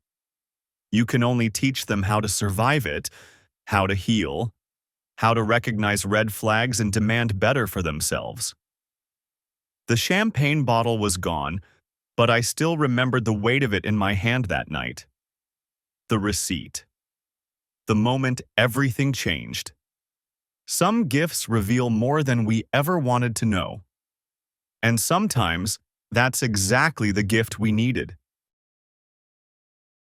You can only teach them how to survive it, how to heal, how to recognize red flags and demand better for themselves. The champagne bottle was gone, but I still remembered the weight of it in my hand that night. The receipt. The moment everything changed. Some gifts reveal more than we ever wanted to know. And sometimes, that's exactly the gift we needed.